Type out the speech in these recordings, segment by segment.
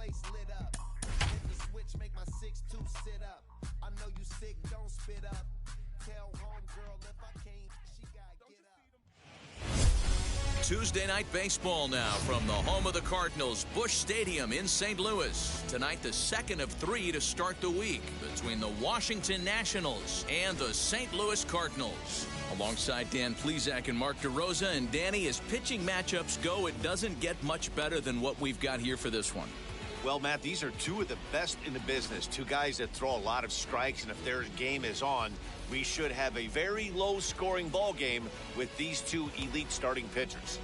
place lit up. Hit the switch, make my 6'2" sit up. I know you sick, don't spit up. Tell homegirl if I can't, she gotta get up. Tuesday night baseball now from the home of the Cardinals, Busch Stadium in St. Louis. Tonight, the second of 3 to start the week between the Washington Nationals and the St. Louis Cardinals. Alongside Dan Plesac and Mark DeRosa, and Danny, as pitching matchups go, it doesn't get much better than what we've got here for this one. Well, Matt, these are two of the best in the business. Two guys that throw a lot of strikes, and if their game is on, we should have a very low-scoring ball game with these two elite starting pitchers.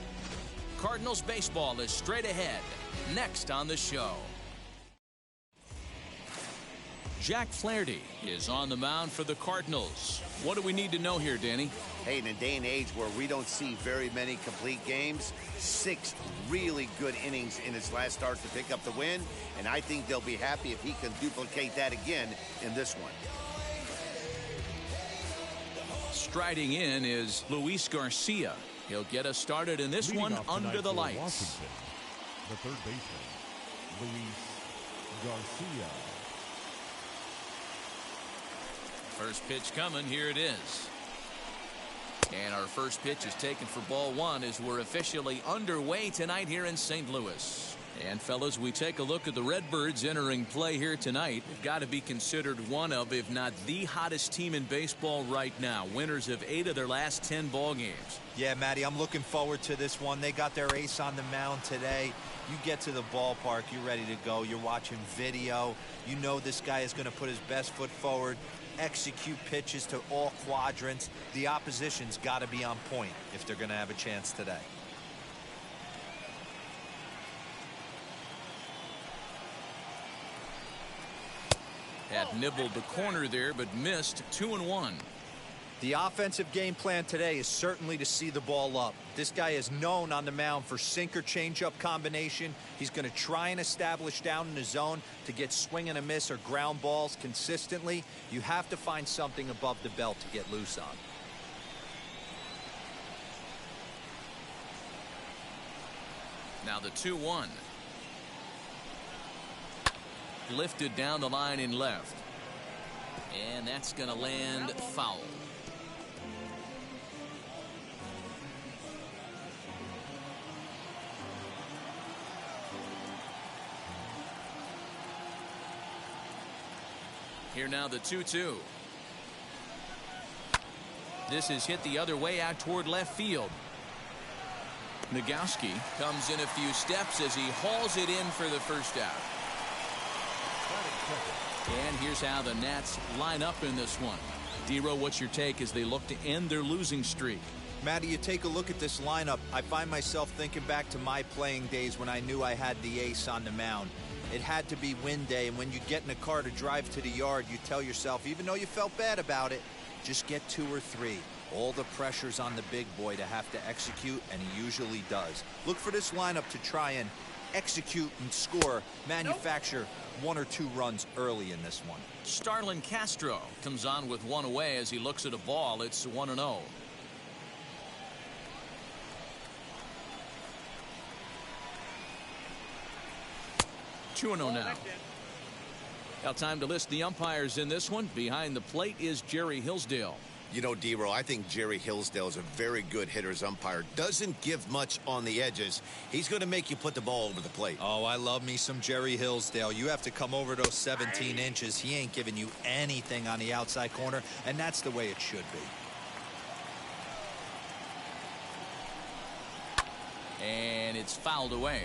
Cardinals baseball is straight ahead. Next on the show. Jack Flaherty is on the mound for the Cardinals. What do we need to know here, Danny? Hey, in a day and age where we don't see very many complete games, 6 really good innings in his last start to pick up the win, and I think they'll be happy if he can duplicate that again in this one. Striding in is Luis Garcia. He'll get us started in this one under the lights. Washington, the third baseman, Luis Garcia. First pitch coming. Here it is. And our first pitch is taken for ball 1 as we're officially underway tonight here in St. Louis. And fellas, we take a look at the Redbirds entering play here tonight. They've got to be considered one of, if not the hottest team in baseball right now. Winners of 8 of their last 10 ball games. Yeah, Matty, I'm looking forward to this one. They got their ace on the mound today. You get to the ballpark, you're ready to go. You're watching video. You know this guy is going to put his best foot forward, execute pitches to all quadrants. The opposition's got to be on point if they're going to have a chance today. Had nibbled the corner there, but missed. 2-1. The offensive game plan today is certainly to see the ball up. This guy is known on the mound for sinker changeup combination. He's going to try and establish down in the zone to get swing and a miss or ground balls consistently. You have to find something above the belt to get loose on. Now the 2-1. Lifted down the line in left. And that's going to land foul. Here now the 2-2. This is hit the other way out toward left field. Nagowski comes in a few steps as he hauls it in for the first out. And here's how the Nats line up in this one. Dero, what's your take as they look to end their losing streak? Matty, you take a look at this lineup. I find myself thinking back to my playing days when I knew I had the ace on the mound. It had to be win day, and when you get in a car to drive to the yard, you tell yourself, even though you felt bad about it, just get 2 or 3. All the pressure's on the big boy to have to execute, and he usually does. Look for this lineup to try and execute and score, manufacture 1 or 2 runs early in this one. Starlin Castro comes on with 1 away as he looks at a ball. It's 1-0. Now. Now time to list the umpires in this one. Behind the plate is Jerry Hillsdale. You know, Dero, I think Jerry Hillsdale is a very good hitter's umpire. Doesn't give much on the edges. He's going to make you put the ball over the plate. Oh, I love me some Jerry Hillsdale. You have to come over those 17 inches. He ain't giving you anything on the outside corner, and that's the way it should be. And it's fouled away.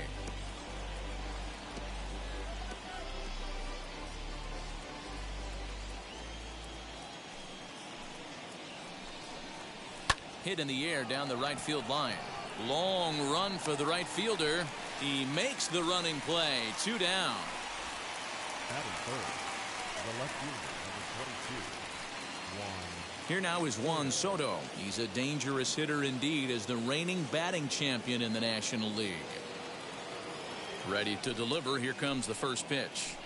Hit in the air down the right field line. Long run for the right fielder. He makes the running play. 2 down. Batting third, the left fielder, number 22, Juan. Here now is Juan Soto. He's a dangerous hitter indeed as the reigning batting champion in the National League. Ready to deliver. Here comes the first pitch.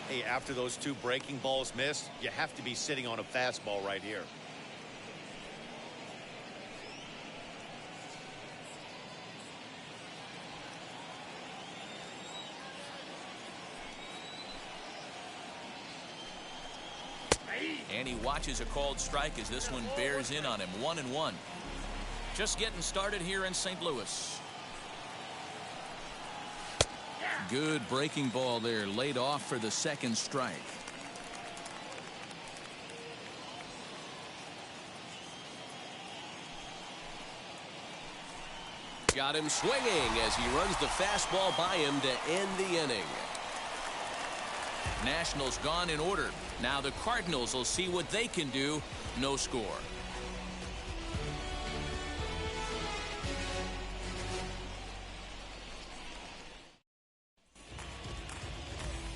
Hey, after those 2 breaking balls missed, you have to be sitting on a fastball right here. And he watches a called strike as this one bears in on him. 1-1. Just getting started here in St. Louis. Good breaking ball there, laid off for the second strike. Got him swinging as he runs the fastball by him to end the inning. Nationals gone in order. Now the Cardinals will see what they can do. No score.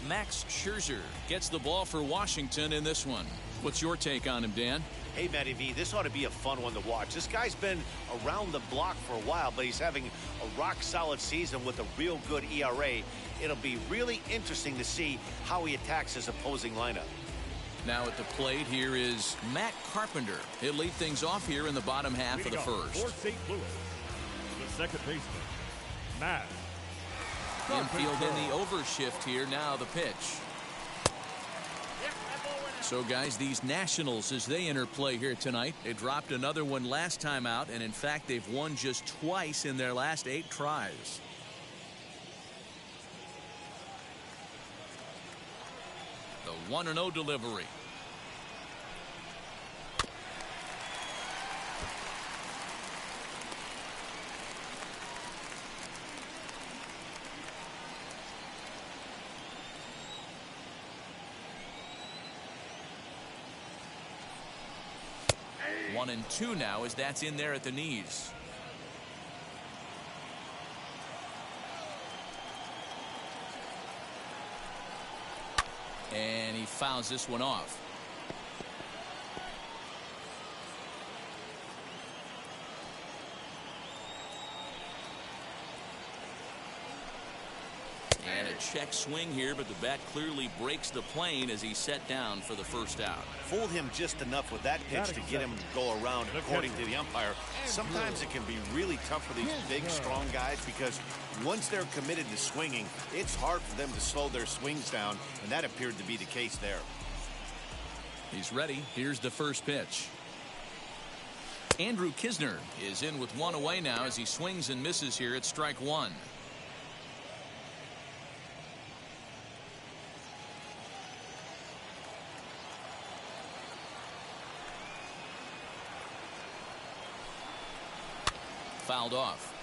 Max Scherzer gets the ball for Washington in this one. What's your take on him, Dan? Hey, Matty V, this ought to be a fun one to watch. This guy's been around the block for a while, but he's having a rock-solid season with a real good ERA. It'll be really interesting to see how he attacks his opposing lineup. Now at the plate here is Matt Carpenter. He'll lead things off here in the bottom half of the first. For St. Louis, the second baseman, Matt. Infield in the overshift here. Now the pitch. So, guys, these Nationals, as they enter play here tonight, they dropped another one last time out, and in fact, they've won just twice in their last 8 tries. The 1-0 delivery. One and two now as that's in there at the knees. And he fouls this one off. And a check swing here, but the bat clearly breaks the plane as he's set down for the first out. Fooled him just enough with that pitch to get him to go around, according to the umpire. Sometimes it can be really tough for these big, strong guys because once they're committed to swinging, it's hard for them to slow their swings down, and that appeared to be the case there. He's ready. Here's the first pitch. Andrew Kisner is in with one away now as he swings and misses here at strike one. Fouled off.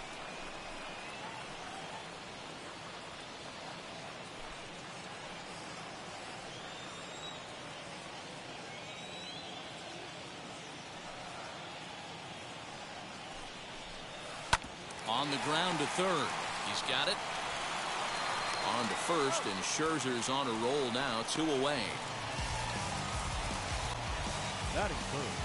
On the ground to third. He's got it. On to first, and Scherzer's on a roll now, 2 away.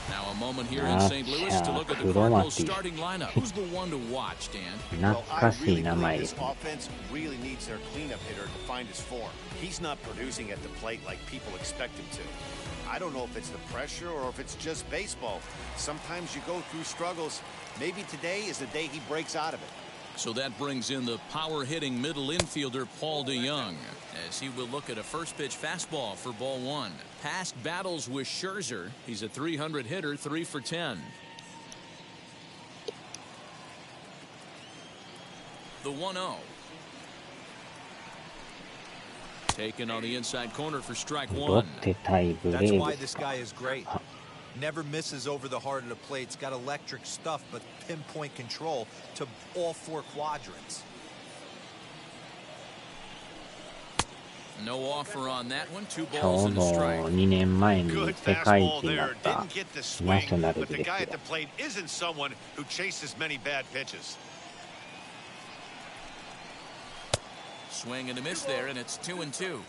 Now a moment here in St. Louis to look at the Cardinals starting lineup. Who's the one to watch, Dan? Well, I really believe this offense really needs their cleanup hitter to find his form. He's not producing at the plate like people expect him to. I don't know if it's the pressure or if it's just baseball. Sometimes you go through struggles. Maybe today is the day he breaks out of it. So that brings in the power-hitting middle infielder Paul DeJong as he will look at a first-pitch fastball for ball one. Past battles with Scherzer, he's a .300 hitter, 3 for 10. The 1-0. Taken on the inside corner for strike one. That's why this guy is great. Never misses over the heart of the plate. It's got electric stuff, but pinpoint control to all 4 quadrants. No offer on that one. 2 balls and a strike. Good fastball there. Didn't get the swing, but the guy at the plate isn't someone who chases many bad pitches. Swing and a miss there, and it's 2-2.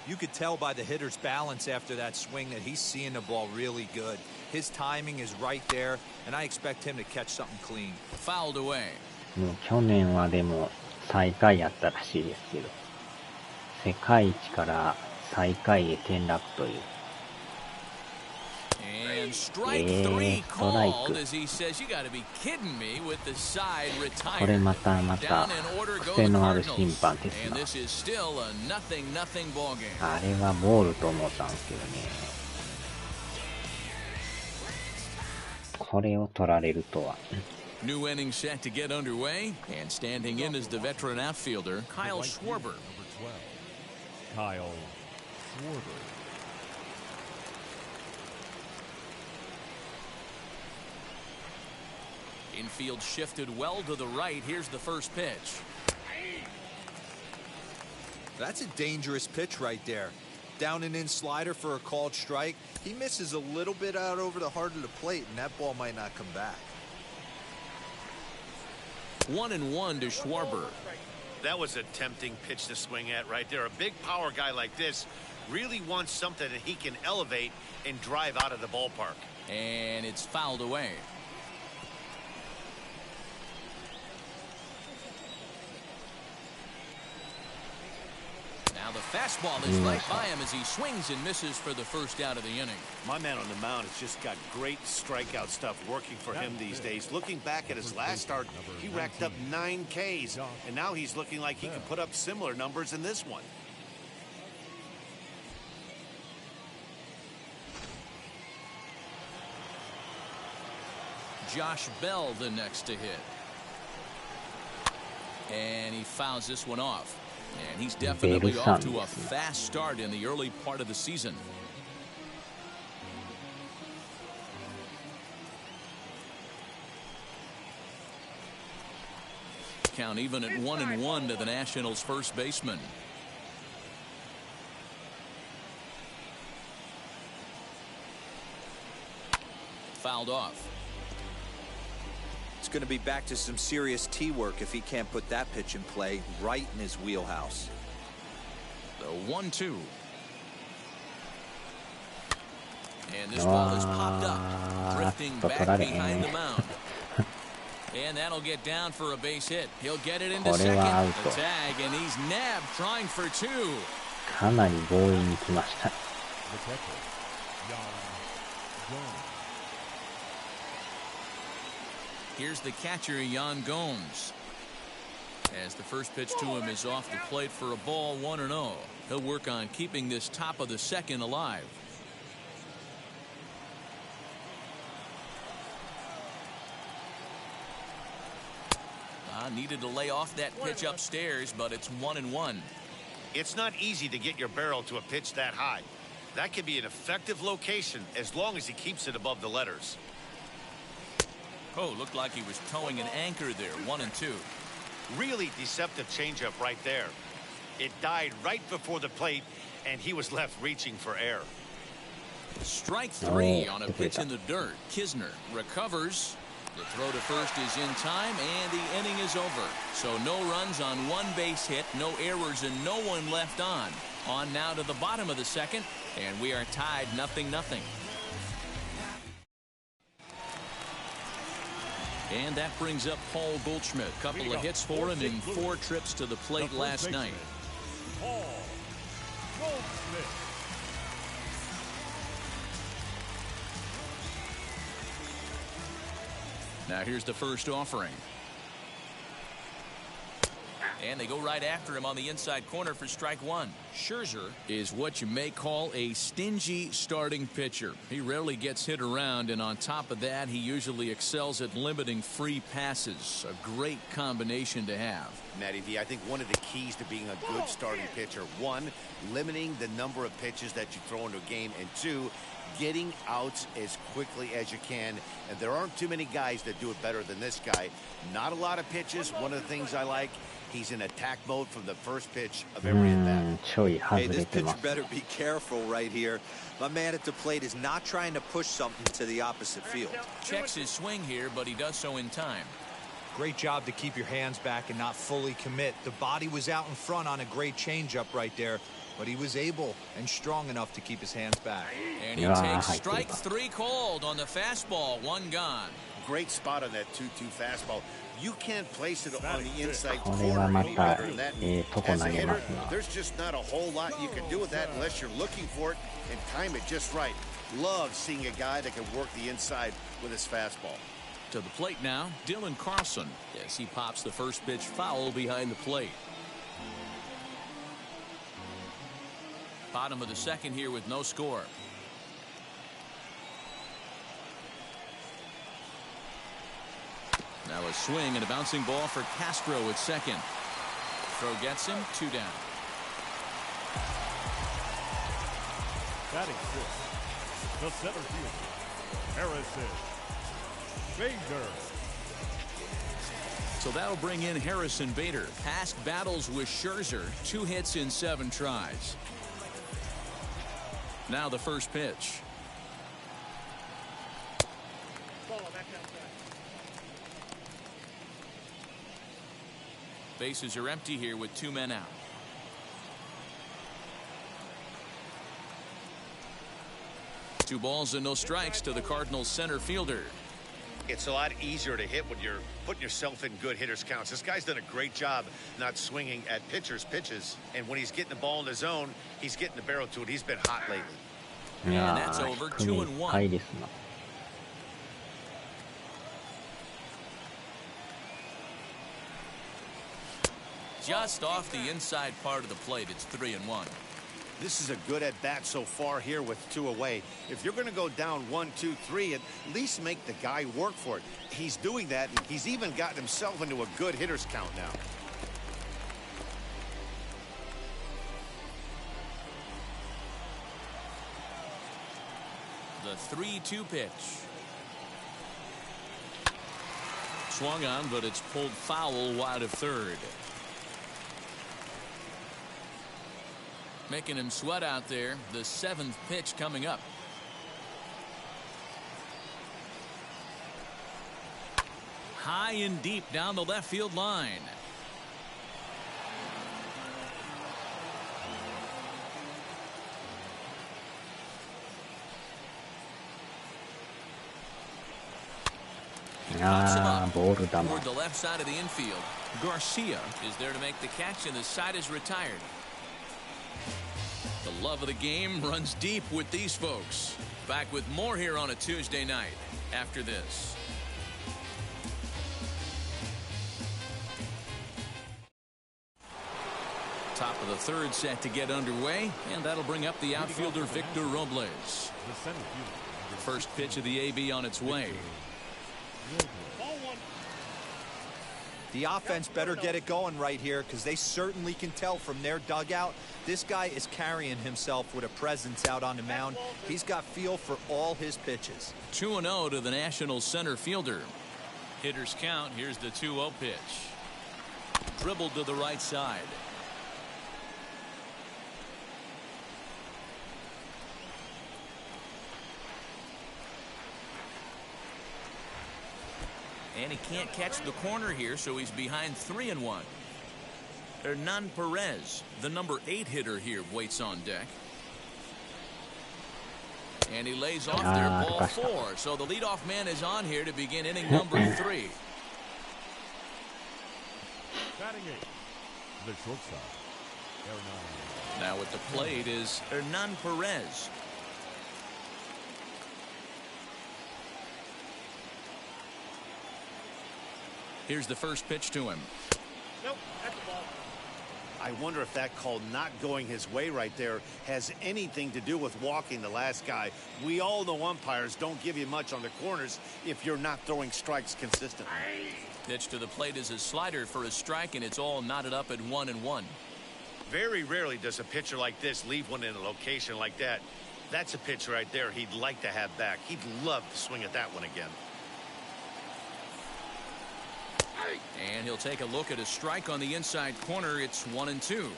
You could tell by the hitter's balance after that swing that he's seeing the ball really good. His timing is right there, and I expect him to catch something clean. Fouled away. 去年はでも最下位やったらしいですけど、世界一から最下位へ転落という。And strike 3 called as he says, you got to be kidding me with the side retired. これまた癖のある審判ですな。And this is still a 0-0 ball game. あれはボールと思ったんですけどね。これを取られるとは。New inning set to get underway, and standing in is the veteran outfielder, Kyle Schwarber. Number 12, Kyle Schwarber. Infield shifted well to the right. Here's the first pitch. That's a dangerous pitch right there. Down and in slider for a called strike. He misses a little bit out over the heart of the plate, and that ball might not come back. 1-1 to Schwarber. That was a tempting pitch to swing at right there. A big power guy like this really wants something that he can elevate and drive out of the ballpark. And it's fouled away. Now the fastball is right by him as he swings and misses for the first out of the inning. My man on the mound has just got great strikeout stuff working for him these days. Looking back at his last start, he racked up 9 Ks, and now he's looking like he can put up similar numbers in this one. Josh Bell the next to hit. And he fouls this one off. And he's definitely off to a fast start in the early part of the season. Count even at 1-1 to the Nationals' first baseman. Fouled off. It's going to be back to some serious tee work if he can't put that pitch in play right in his wheelhouse. The 1-2. And this ball is popped up, drifting back behind the mound. And that'll get down for a base hit. He'll get it into second. The tag, and he's nabbed, trying for 2. かなり強引に来ました。Here's the catcher, Yan Gomes. As the first pitch to him is off the plate for a ball, 1-0. He'll work on keeping this top of the second alive. Needed to lay off that pitch upstairs, but it's 1-1. It's not easy to get your barrel to a pitch that high. That can be an effective location as long as he keeps it above the letters. Oh, looked like he was towing an anchor there. 1-2. Really deceptive changeup right there. It died right before the plate, and he was left reaching for air. Strike 3 on a pitch in the dirt. Kisner recovers. The throw to first is in time, and the inning is over. So no runs on one base hit, no errors, and no one left on. On now to the bottom of the second, and we are tied 0-0. And that brings up Paul Goldschmidt. Couple of hits for him in 4 trips to the plate last night. Paul Goldschmidt. Now here's the first offering. And they go right after him on the inside corner for strike 1. Scherzer is what you may call a stingy starting pitcher. He rarely gets hit around, and on top of that, he usually excels at limiting free passes. A great combination to have. Matty V, I think one of the keys to being a good starting pitcher, 1, limiting the number of pitches that you throw into a game, and 2, getting outs as quickly as you can. And there aren't too many guys that do it better than this guy. Not a lot of pitches. One of the things I like, he's in attack mode from the first pitch of every at-bat. Hey, this pitcher better be careful right here. My man at the plate is not trying to push something to the opposite field. Checks his swing here, but he does so in time. Great job to keep your hands back and not fully commit. The body was out in front on a great changeup right there, but he was able and strong enough to keep his hands back. And he takes strike 3 called on the fastball. 1 gone. Great spot on that 2-2 fastball. You can't place it on the inside これは corner ま any た better than that. とこ As 投 a げ hitter, ますな。 there's just not a whole lot you can do with that unless you're looking for it and time it just right. Love seeing a guy that can work the inside with his fastball. To the plate now, Dylan Carlson, as he pops the first pitch foul behind the plate. Bottom of the second here with no score. Now a swing and a bouncing ball for Castro at second. Throw gets him, 2 down. Batting fifth, the center fielder, Harrison Bader. So that'll bring in Harrison Bader. Past battles with Scherzer, 2 hits in 7 tries. Now the first pitch. Bases are empty here with 2 men out. Two balls and no strikes to the Cardinals center fielder. It's a lot easier to hit when you're putting yourself in good hitters counts. This guy's done a great job not swinging at pitchers' pitches. And when he's getting the ball in the zone, he's getting the barrel to it. He's been hot lately. And that's over, 2-1. Just off the inside part of the plate, it's 3-1. This is a good at bat so far here with 2 away. If you're going to go down 1, 2, 3, at least make the guy work for it. He's doing that, and he's even gotten himself into a good hitter's count now. The 3-2 pitch. Swung on, but it's pulled foul wide of third. Making him sweat out there. The 7th pitch coming up. High and deep down the left field line. Toward the left side of the infield. Garcia is there to make the catch, and the side is retired. The love of the game runs deep with these folks. Back with more here on a Tuesday night after this. Top of the 3rd set to get underway, and that'll bring up the outfielder Victor Robles. First pitch of the AB on its way. The offense better get it going right here, because they certainly can tell from their dugout this guy is carrying himself with a presence out on the mound. He's got feel for all his pitches. 2-0 to the National center fielder. Hitters count. Here's the 2-0 pitch. Dribbled to the right side. And he can't catch the corner here, so he's behind 3-1. Hernan Perez, the number 8 hitter here, waits on deck. And he lays off there, ball 4. So the leadoff man is on here to begin inning number 3. Batting 8, the shortstop, Hernan. Now at the plate is Hernan Perez. Here's the first pitch to him. Nope, that's the ball. I wonder if that call not going his way right there has anything to do with walking the last guy. We all know umpires don't give you much on the corners if you're not throwing strikes consistently. Pitch to the plate is a slider for a strike, and it's all knotted up at 1-1. Very rarely does a pitcher like this leave one in a location like that. That's a pitch right there he'd like to have back. He'd love to swing at that one again. And he'll take a look at a strike on the inside corner. It's 1-2.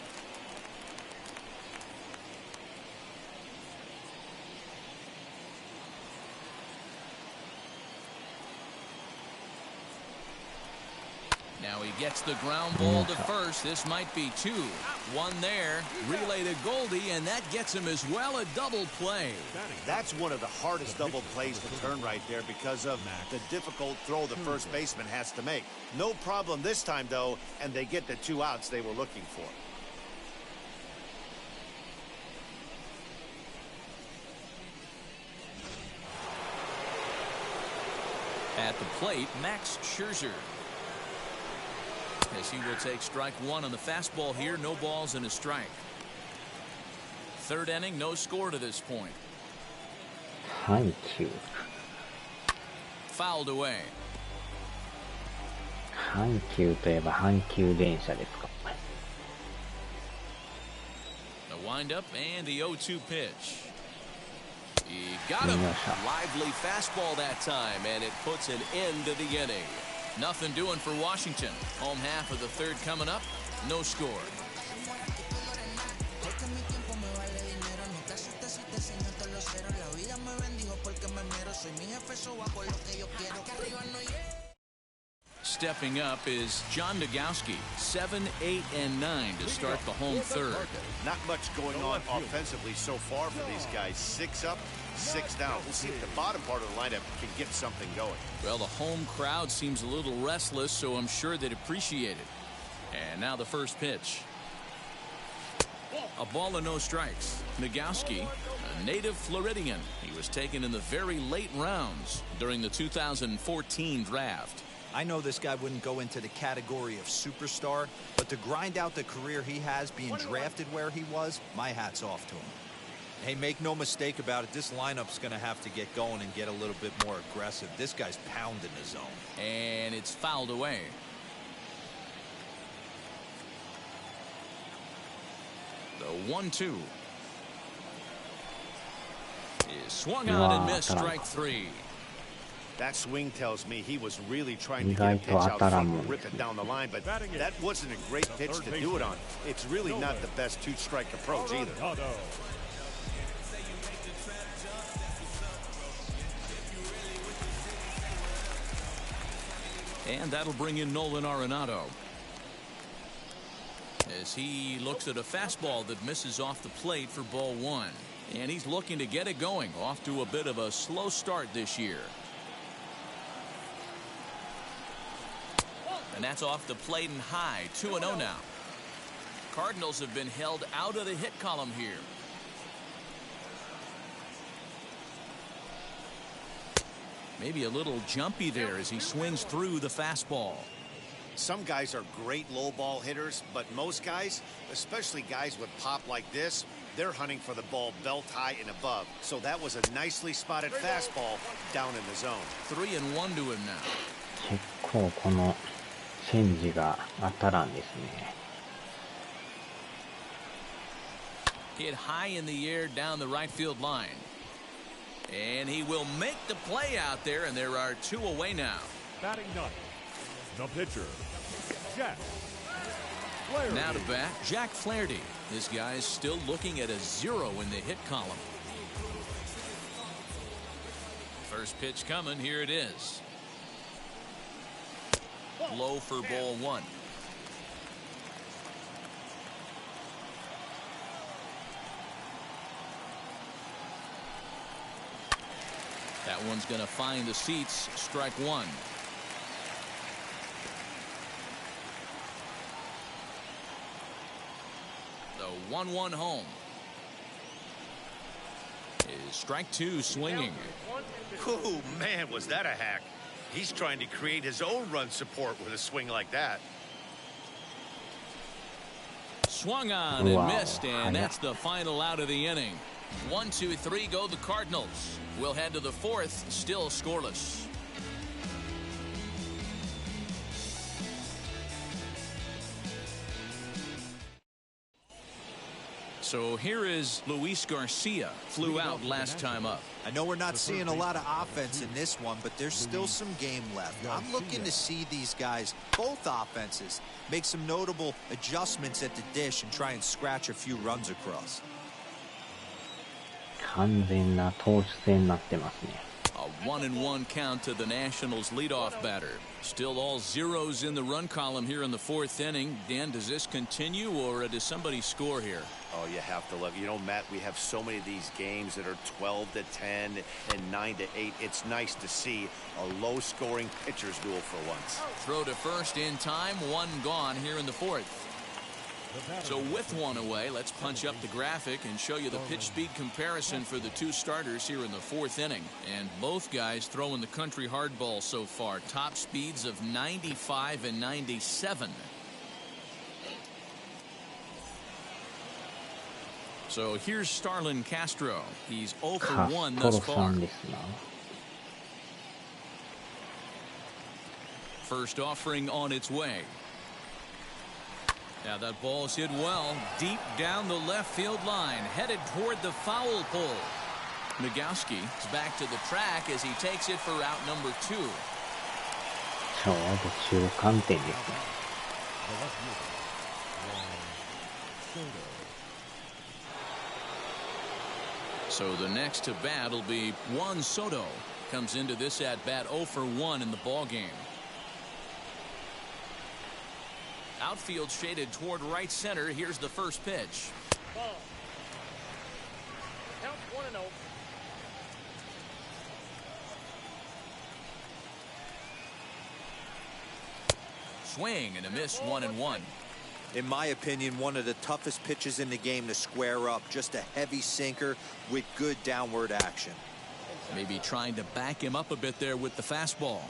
Now he gets the ground ball to first. This might be 2. 1 there. Relay to Goldie, and that gets him as well. A double play. That's one of the hardest double plays to turn right there because of the difficult throw the first baseman has to make. No problem this time, though, and they get the 2 outs they were looking for. At the plate, Max Scherzer. As he will take strike 1 on the fastball here. No balls and a strike. 3rd inning, no score to this point. Thank you. Fouled away. 阪急といえば阪急電車ですか。The windup and the 0-2 pitch. He got him. Lively fastball that time, and it puts an end to the inning. Nothing doing for Washington. Home half of the third coming up. No score. Stepping up is John Nagowski, 7, 8, and 9 to start the home third. Not much going on offensively so far for these guys. 6 up, 6 down. We'll see if the bottom part of the lineup can get something going. Well, the home crowd seems a little restless, so I'm sure they'd appreciate it. And now the first pitch. A ball and no strikes. Nagowski, a native Floridian. He was taken in the very late rounds during the 2014 draft. I know this guy wouldn't go into the category of superstar, but to grind out the career he has being drafted where he was, my hat's off to him. Hey, make no mistake about it, this lineup's going to have to get going and get a little bit more aggressive. This guy's pounding the zone. And it's fouled away. The 1-2 is swung on and missed. Strike 3. That swing tells me he was really trying to get a pitch out front and rip it down the line, but that wasn't a great pitch to do it on. It's really not the best two-strike approach either. And that'll bring in Nolan Arenado as he looks at a fastball that misses off the plate for ball 1. And he's looking to get it going, off to a bit of a slow start this year. And that's off the plate and high. 2-0 now. Cardinals have been held out of the hit column here. Maybe a little jumpy there as he swings through the fastball. Some guys are great low ball hitters, but most guys, especially guys with pop like this, they're hunting for the ball belt high and above. So that was a nicely spotted fastball down in the zone. 3-1 to him now. 結構このチェンジが当たらんですね。 Hit high in the air down the right field line. And he will make the play out there, and there are 2 away now. Batting ninth, the pitcher, Jack Flaherty. Now to bat, Jack Flaherty. This guy is still looking at a 0 in the hit column. First pitch coming, here it is. Low for ball 1. That one's going to find the seats. Strike 1. The 1-1 home is strike 2 swinging. Oh, man, was that a hack. He's trying to create his own run support with a swing like that. Swung on and missed, and that's the final out of the inning. 1, 2, 3 go the Cardinals. We'll head to the 4th, still scoreless. So here is Luis Garcia. Flew out last time up. I know we're not seeing a lot of offense in this one, but there's still some game left. I'm looking to see these guys, both offenses, make some notable adjustments at the dish and try and scratch a few runs across. 完全な投手戦になってますね。 A 1-1 count to the Nationals leadoff batter. Still all zeros in the run column here in the 4th inning. Dan, does this continue, or does somebody score here? Oh, you have to love it. You know, Matt, we have so many of these games that are 12-10 and 9-8. It's nice to see a low-scoring pitcher's duel for once. Throw to first in time. 1 gone here in the 4th. So with 1 away, let's punch up the graphic and show you the pitch speed comparison for the 2 starters here in the 4th inning. And both guys throwing the country hardball so far. Top speeds of 95 and 97. So here's Starlin Castro. He's 0 for 1 thus far. First offering on its way. Now that ball's hit well deep down the left field line, headed toward the foul pole. Nagowski is back to the track as he takes it for out number 2. ちょうど中間点ですね。So the next to bat will be Juan Soto. Comes into this at bat 0 for 1 in the ball game. Outfield shaded toward right center. Here's the first pitch. Ball. Count 1-0. Swing and a miss, 1-1. In my opinion, one of the toughest pitches in the game to square up. Just a heavy sinker with good downward action. Maybe trying to back him up a bit there with the fastball.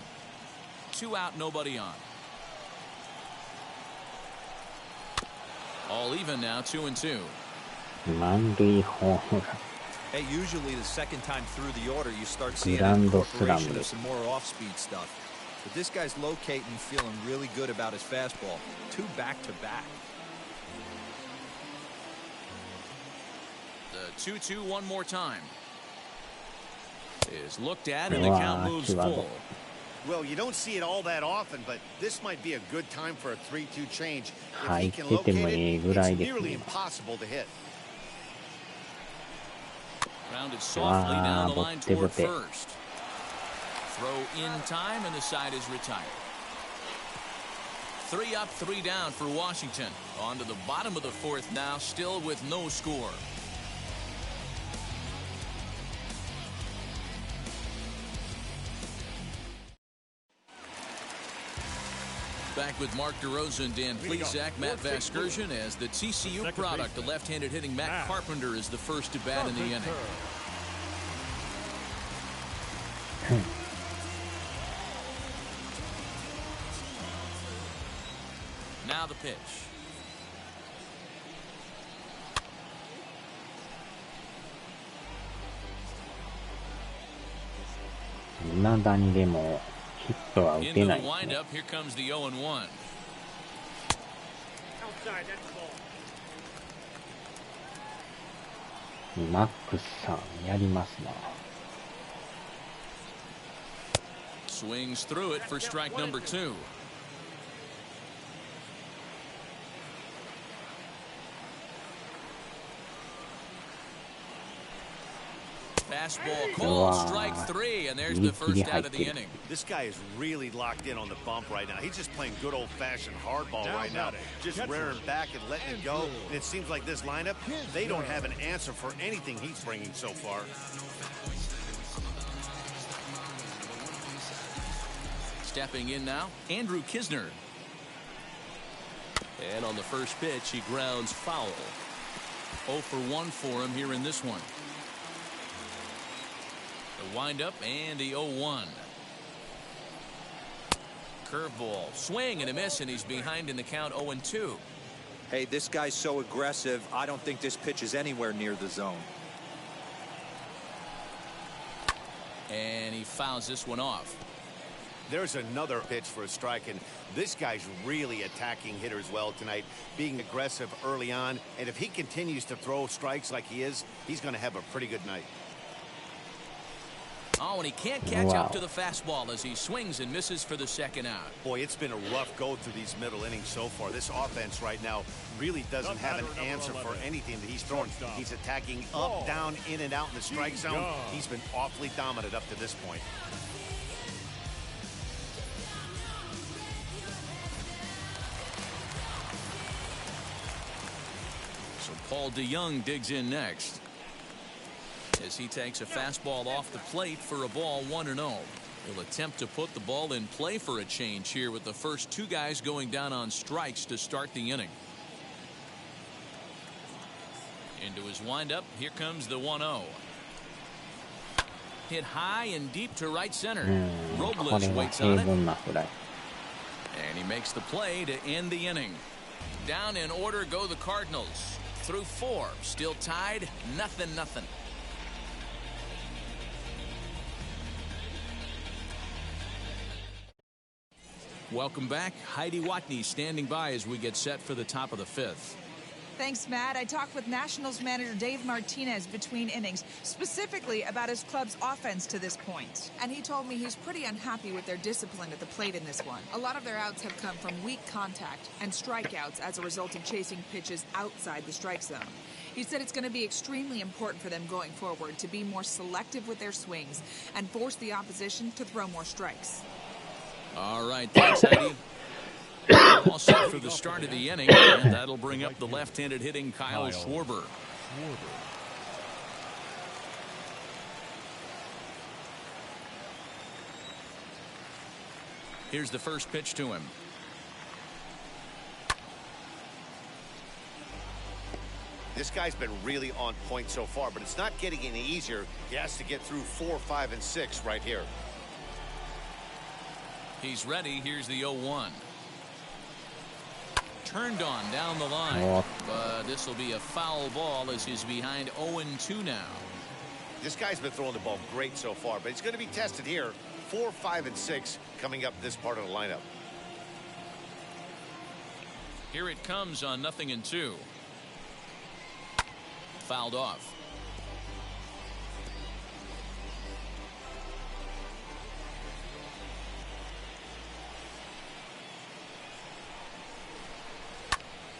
2 out, nobody on. All even now, 2-2. 満塁ホームラン。 Hey, usually the second time through the order, you start seeing Grand an incorporation slam. of some more off-speed stuff. But this guy's locating, feeling really good about his fastball. 2 back-to-back. The 2-2 one more time. Is looked at and the count moves full. Well, you don't see it all that often, but this might be a good time for a 3-2 change. If he can locate it, it's nearly impossible to hit. Rounded softly down the line toward first. Throw in time and the side is retired. 3 up, 3 down for Washington. On to the bottom of the 4th now, still with no score. Back with Mark DeRosa and Dan Plesac, Matt Vasgersian as the TCU product. The left-handed hitting Matt Carpenter is the first to bat in the inning. Now the pitch. 未だにでもヒットは打て Into な the いですね。 windup. Here comes the 0-1. Outside, that's the ball. マックスさんやりますな。 Swings through it for strike number 2. Fastball called, strike 3, and there's the first out of the inning. This guy is really locked in on the bump right now. He's just playing good old-fashioned hardball right now. Just rearing back and letting it go. And it seems like this lineup, they don't have an answer for anything he's bringing so far. Stepping in now, Andrew Kisner. And on the first pitch, he grounds foul. 0 for 1 for him here in this one. The windup and the 0-1. Curveball, swing and a miss, and he's behind in the count 0-2. Hey, this guy's so aggressive, I don't think this pitch is anywhere near the zone. And he fouls this one off. There's another pitch for a strike, and this guy's really attacking hitters well tonight, being aggressive early on. And if he continues to throw strikes like he is, he's going to have a pretty good night. Oh, and he can't catch up to the fastball as he swings and misses for the second out. Boy, it's been a rough go through these middle innings so far. This offense right now really doesn't have an answer for anything that he's throwing. He's attacking up, down, in and out in the strike zone. He's been awfully dominant up to this point. So Paul DeYoung digs in next as he takes a fastball off the plate for a ball 1-0. He'll attempt to put the ball in play for a change here with the first 2 guys going down on strikes to start the inning. Into his windup. Here comes the 1-0. Hit high and deep to right center. Robles waits on it. And he makes the play to end the inning. Down in order go the Cardinals. Through 4. Still tied. 0-0. Welcome back. Heidi Watney standing by as we get set for the top of the fifth. Thanks, Matt. I talked with Nationals manager Dave Martinez between innings, specifically about his club's offense to this point. And he told me he's pretty unhappy with their discipline at the plate in this one. A lot of their outs have come from weak contact and strikeouts as a result of chasing pitches outside the strike zone. He said it's going to be extremely important for them going forward to be more selective with their swings and force the opposition to throw more strikes. All right, thanks, Heidi. All set for the start of the inning, and that'll bring up the left-handed hitting Kyle Schwarber. Here's the first pitch to him. This guy's been really on point so far, but it's not getting any easier. He has to get through 4, 5, and 6 right here. He's ready. Here's the 0-1. Turned on down the line, but this will be a foul ball as he's behind 0-2 now. This guy's been throwing the ball great so far, but he's going to be tested here. 4, 5, and 6 coming up this part of the lineup. Here it comes on 0-2. Fouled off.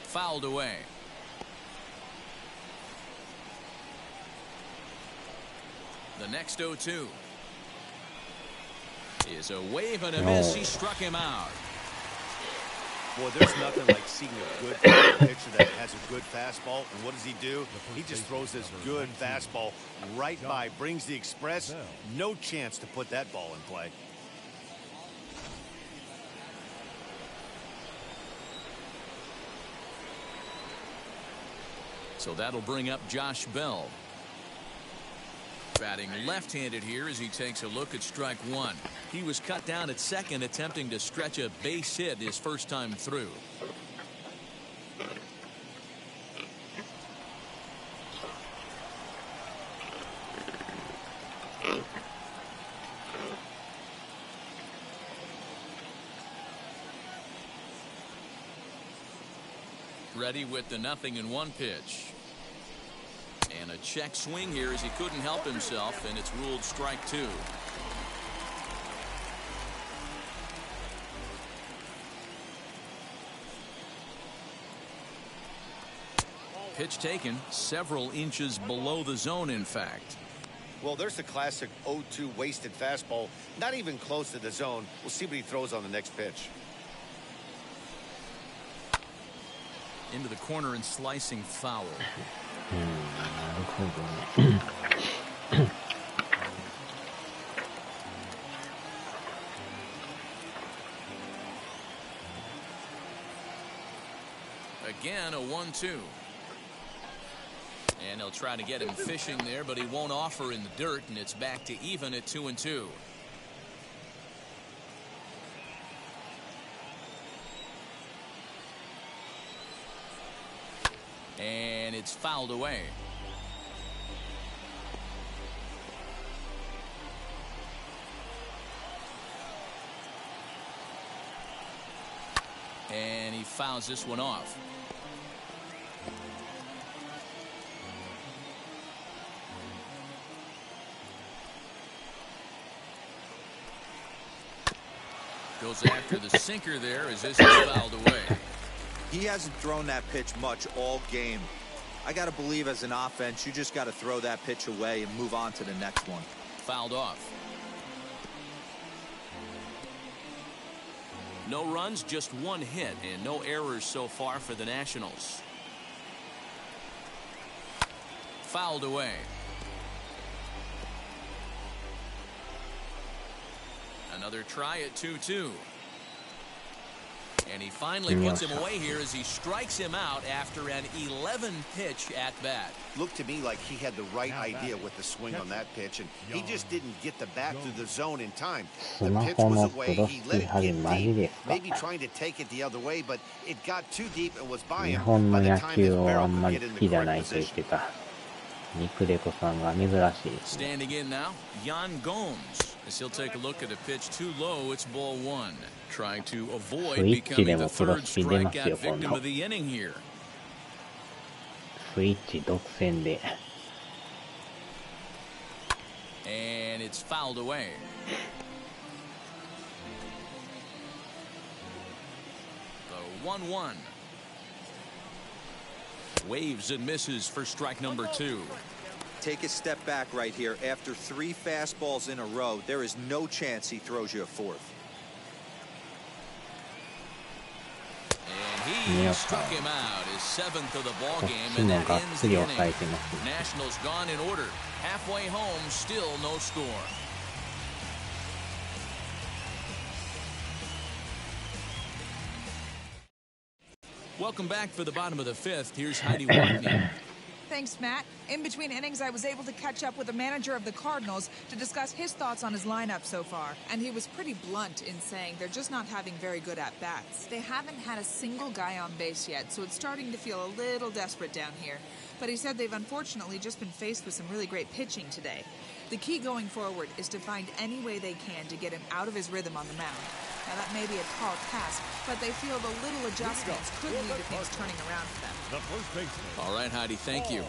Fouled away. The next 0-2 is a wave and a miss. He struck him out. Boy, there's nothing like seeing a good pitcher that has a good fastball. And what does he do? He just throws this good fastball right by, brings the express. No chance to put that ball in play. So that'll bring up Josh Bell. Batting left-handed here as he takes a look at strike one. He was cut down at second, attempting to stretch a base hit his first time through. Ready with the 0-1 pitch. And a check swing here as he couldn't help himself, and it's ruled strike two. Pitch taken several inches below the zone, in fact. Well, there's the classic 0-2 wasted fastball, not even close to the zone. We'll see what he throws on the next pitch. Into the corner and slicing foul. Again, a 1-2. And they'll try to get him fishing there, but he won't offer in the dirt, and it's back to even at 2-2. And it's fouled away. And he fouls this one off. Goes after the sinker there as this is fouled away. He hasn't thrown that pitch much all game. I got to believe as an offense, you just got to throw that pitch away and move on to the next one. Fouled off. No runs, just one hit, and no errors so far for the Nationals. Fouled away. Another try at 2-2. And he finally puts him away here as he strikes him out after an 11-pitch at-bat. Looked to me like he had the right idea with the swing on that pitch, and he just didn't get the bat through the zone in time. The pitch was away. He let it get deep, maybe trying to take it the other way, but it got too deep and was by him by the time his barrel could get in the correct position. Standing in now, Yan Gomes. As he'll take a look at a pitch too low, it's ball one. Trying to avoid スイッチで becoming も the プロ third スピ出ます strikeout よ、今 victim 度。 of the inning here. スイッチ独占で。And it's fouled away. The 1-1. Waves and misses for strike number two. Take a step back right here. After 3 fastballs in a row, there is no chance he throws you a fourth. And he struck him out, his 7th of the ball game, and that ends the inning. Nationals gone in order. Halfway home, still no score. Welcome back for the bottom of the 5th. Here's Heidi Watney. Thanks, Matt. In between innings, I was able to catch up with the manager of the Cardinals to discuss his thoughts on his lineup so far. And he was pretty blunt in saying they're just not having very good at-bats. They haven't had a single guy on base yet, so it's starting to feel a little desperate down here. But he said they've unfortunately just been faced with some really great pitching today. The key going forward is to find any way they can to get him out of his rhythm on the mound. Now, that may be a tall task, but they feel the little adjustments could lead to things turning around for them. The first baseman. All right, Heidi, thank you.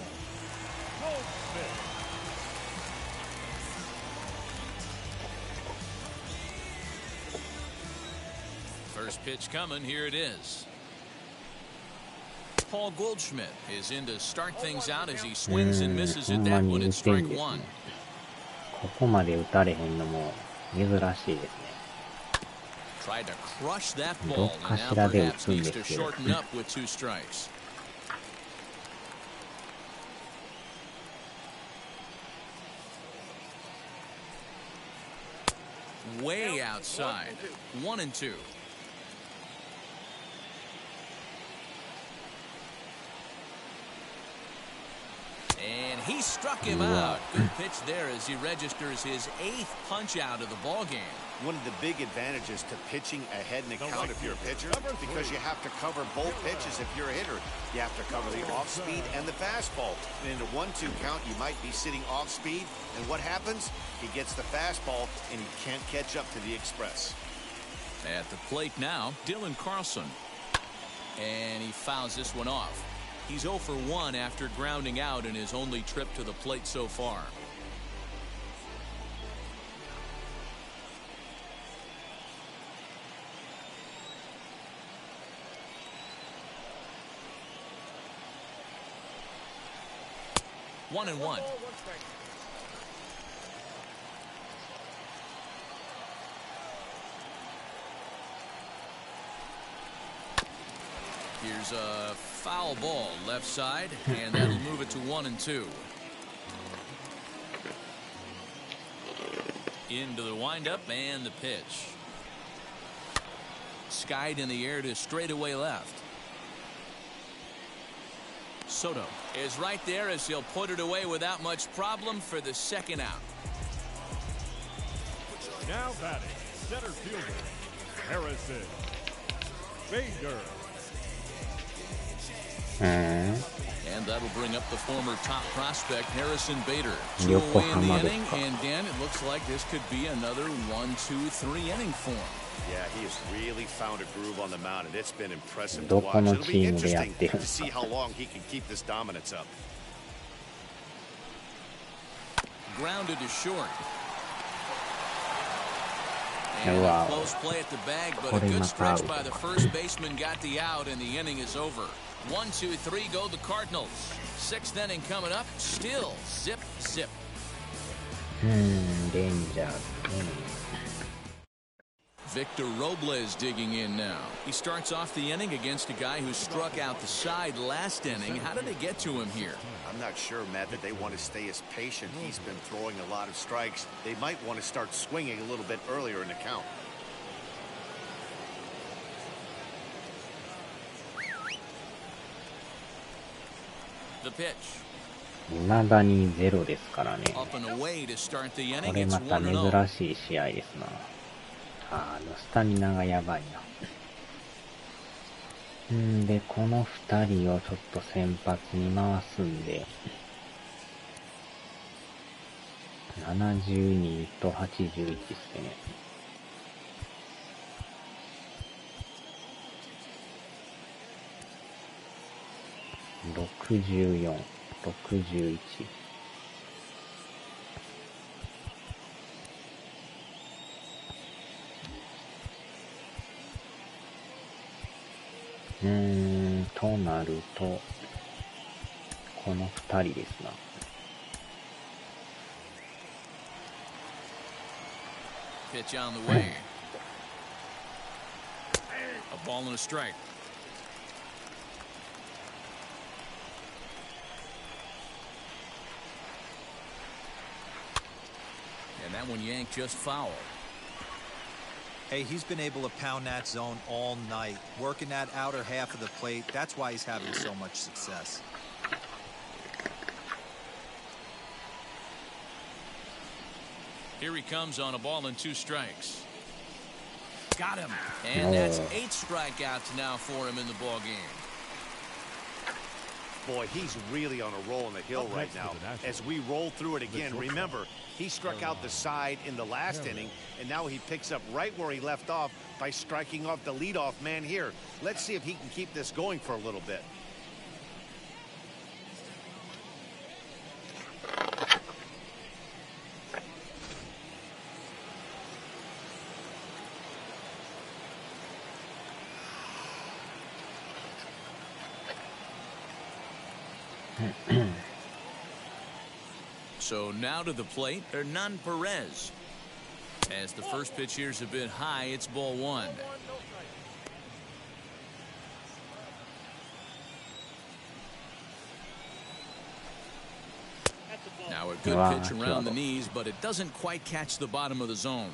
First pitch coming, here it is. Paul Goldschmidt is in to start things out as he swings and misses at that one at strike one. ここまで打たれへんのも珍しいですね。 Tried to crush that ball and now perhaps needs to shorten up with 2 strikes. Way outside. 1-2. And he struck him out. Good pitch there as he registers his 8th punch out of the ball game. One of the big advantages to pitching ahead in the count if you're a pitcher, because you have to cover both pitches if you're a hitter. You have to cover the off-speed and the fastball. And in a 1-2 count, you might be sitting off-speed, and what happens? He gets the fastball, and he can't catch up to the express. At the plate now, Dylan Carlson. And he fouls this one off. He's 0 for 1 after grounding out in his only trip to the plate so far. One and one. Here's a foul ball left side, and that'll move it to 1-2. Into the windup and the pitch. Skied in the air to straightaway left. Soto is right there as he'll put it away without much problem for the 2nd out. Now batting, center fielder, Harrison Bader. And that'll bring up the former top prospect, Harrison Bader. 2 away in the inning, and Dan, it looks like this could be another 1-2-3 inning for him. Yeah, he has really found a groove on the mound, and it's been impressive to watch. It'll be interesting to see how long he can keep this dominance up. Grounded to short. And a close play at the bag, but a good stretch by the first baseman got the out, and the inning is over. 1-2-3 go the Cardinals. 6th inning coming up. Still zip, zip. Danger. Victor Robles digging in now. He starts off the inning against a guy who struck out the side last inning. How did they get to him here? I'm not sure, Matt, that they want to stay as patient. He's been throwing a lot of strikes. They might want to start swinging a little bit earlier in the count. The pitch. 未だに0ですからね。こ Up and away to start the れ inning. ま It's た 1-0. 珍しい試合ですな。スタミナがやばいな。で、この2人をちょっと先発に回すんで。72と81ですね。64、61。となると、この2人ですな。Pitch on the way. A ball and a strike. And that one yanked just foul. Hey, he's been able to pound that zone all night, working that outer half of the plate. That's why he's having so much success. Here he comes on a ball and 2 strikes. Got him. And that's 8 strikeouts now for him in the ball game. Boy, he's really on a roll on the hill right now. As we roll through it again, remember, he struck out the side in the last inning, and now he picks up right where he left off by striking off the leadoff man here. Let's see if he can keep this going for a little bit. So now to the plate, Hernan Perez. As the first pitch here's a bit high, it's ball 1. Now a good pitch around the knees, but it doesn't quite catch the bottom of the zone.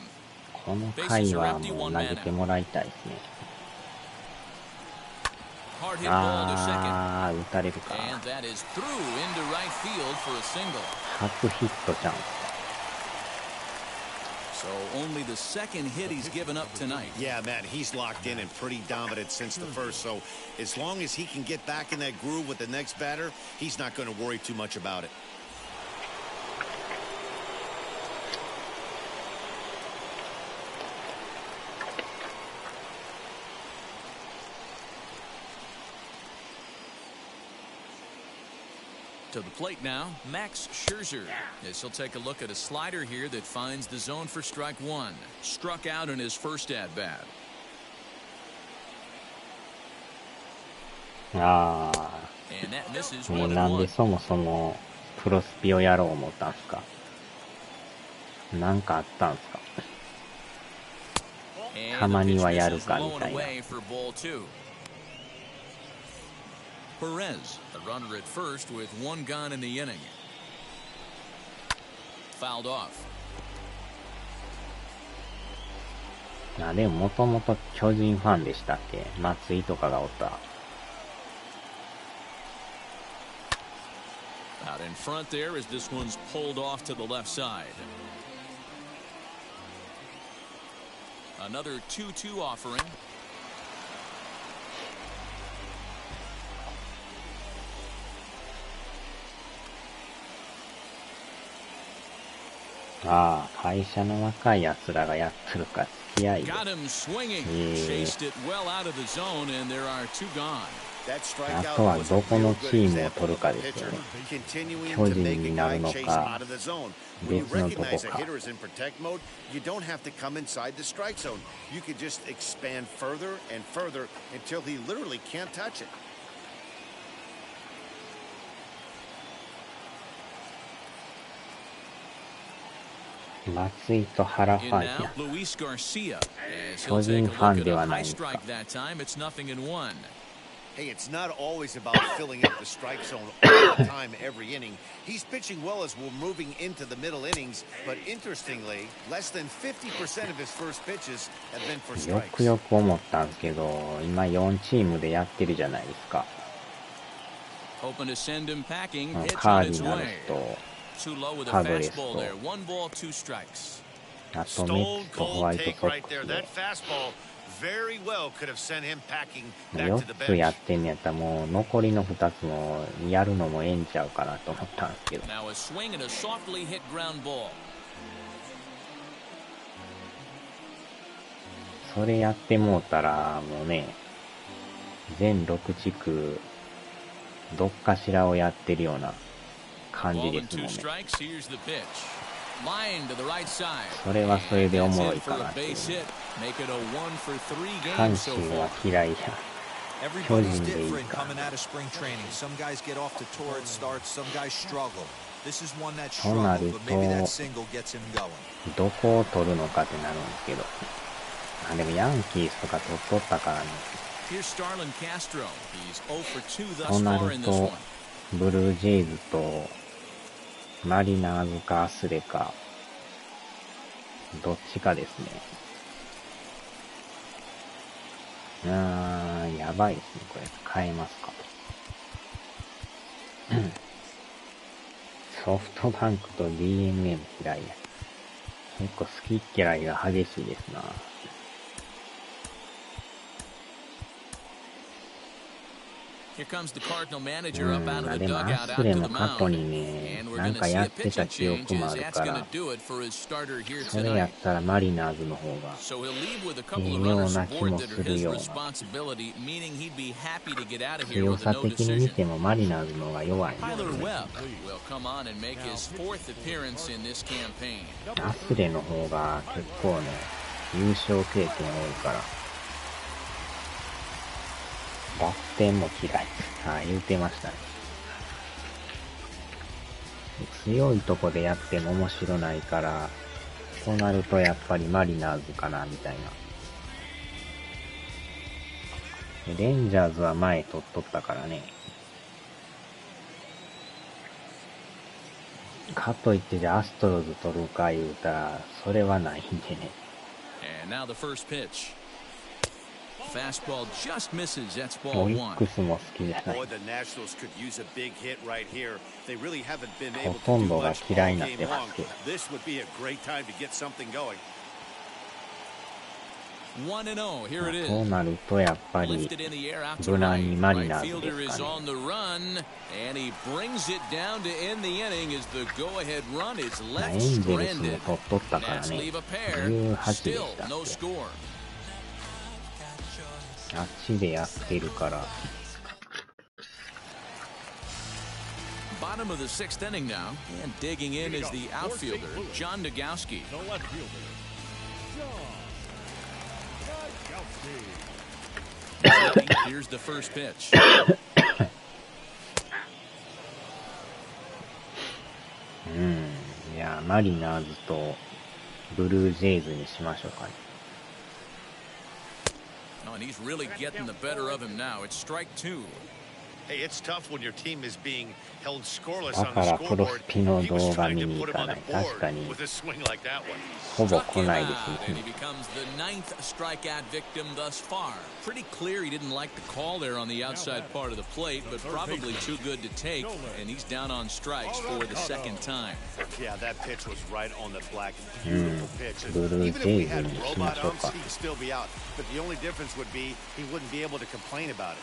この回はもう投げてもらいたいですね。Hard hit ball to second. 打たれるか。 And that is through into right field for a single. 初ヒットじゃん。So only the second hit he's given up tonight. Yeah, Matt, he's locked in and pretty dominant since the first. So as long as he can get back in that groove with the next batter, he's not going to worry too much about it. To the plate now, Max Scherzer. As he'll take a look at a slider here that finds the zone for strike 1. Struck out in his first at-bat. なんでそもそもプロスピをやろう思ったんすか。なんかあったんすか。たまにはやるかみたいな。Perez, the runner at first with 1 gone in the inning. Fouled off. でももともと巨人ファンでしたっけ。松井とかがおった。Out in front there as this one's pulled off to the left side. Another 2-2 offering. Ah, 会社の若い奴らがやってるか付き合いで。Got him swinging. Chased it well out of the zone, and there are 2 gone. あとはどこのチームを取るかですよね。巨人になるのか、別のとこか。You don't have to come inside the strike zone. You could just expand further and further until he literally can't touch it. 松井と原ファンや。巨人ファンではないんか。Hey, it's not always about filling up the strike zone all the time every inning. He's pitching well as we're moving into the middle innings, but interestingly, less than 50% of his first pitches have been for strikes. よくよく思ったんですけど、今4チームでやってるじゃないですか。カーディナルスとパドレスと、あとメッツとホワイトソックスで。very well could have sent him packing back 4 to the つや bench. ってんやったらもう残りの2つもやるのもええんちゃうかなと思ったんですけど。 Now a swing and a softly hit ground ball. それやってもうたらもうね、全6地区どっかしらをやってるような感じ Ball で and すも two んね。 strikes. Here's the pitch. Line to the right side. それはそれでお That's もろ in い for かな a っていう。 base hit. Make it a 1-for-3 阪 game so 神 far. は嫌いや。巨 Everybody's 人でいい different か。 coming out of spring training. Some guys get off to torrid starts, some guys struggle. This is one that とな struggled, る but maybe that と single gets him going. どこを取るのかってなるんですけど。あ、でもヤンキースとか取っとったからね。 Here's Starlin Castro. He's 0 for 2 thus とな far る in this と one. ブルージェイズとマリナーズかアスレかどっちかですね。やばいですね。これ変えますか。ソフトバンクと DNA も嫌いや。結構好き嫌いが激しいですな。Here comes the Cardinal manager up out of the でも dugout ア out スレ to も the 過去 mound. にね、 And we're なん going か to see や a ってた pitching 記憶 change も as ある that's か going ら、 to do it for his starter here それや tonight. ったらマリナーズの方が So he'll leave with a couple of いいよう runners な気 aboard も that す are る his ような。 responsibility, meaning he'd be happy to get out of here 強 with a さ no 的に見 decision. てもマリナーズの方が弱いんです Tyler よね。 Webb will come on and make his 4th appearance in this campaign. アスレの方が結構ね、優勝経験多いから。バッテンも嫌い。言うてましたね。強いとこでやっても面白ないから、となるとやっぱりマリナーズかな、みたいな。レンジャーズは前取っとったからね。かといってじゃあアストロズ取るか言うたら、それはないんでね。And now the first pitch. Fastball just misses. That's オ ball リッ one. クスも好きじゃない。 Boy, the Nationals could use a big hit right here. They really haven't been ほ able と to ん do どが much 嫌い all になって game ま long. すけど。 This would be a great time to get something going. 1-0. Here it そう is. なるとやっぱり Lifted in the air out to 無難 right. にマリ Right ナーズで fielder す is かね。 on the run, and he brings it down to end the inning as the go-ahead run is エ left ンゼルスも stranded. 取っとったから Nats ね。 leave a pair. 18で Still したっ no け。 score. あっちでやってるから。 Bottom of the 6th inning now, and digging in is the outfielder, John Nagowski. The left fielder, John Nagowski. Here's the first pitch. いや、マリナーズとブルージェイズにしましょうかね。Oh, and he's really getting the better of him now. It's strike 2. Hey, it's tough when your team is being held scoreless だ on か the らプロ scoreboard. スピの He 動 was 画 trying 見 to に put 行 him か on な the い。確か board に with a swing like that one. ほぼ Struck 来 him ないで out, す and ね。 he becomes the 9th strikeout victim thus far. Pretty clear he didn't like the call there on the outside part of the plate, but probably too good to take, and he's down on strikes for the second time. Yeah, that pitch was right on the black. うん、 Beautiful pitch. ブ And ルー even ジ if ェイ we ズ had にし robot ましょう umps, か。 he'd still be out. But the only difference would be he wouldn't be able to complain about it.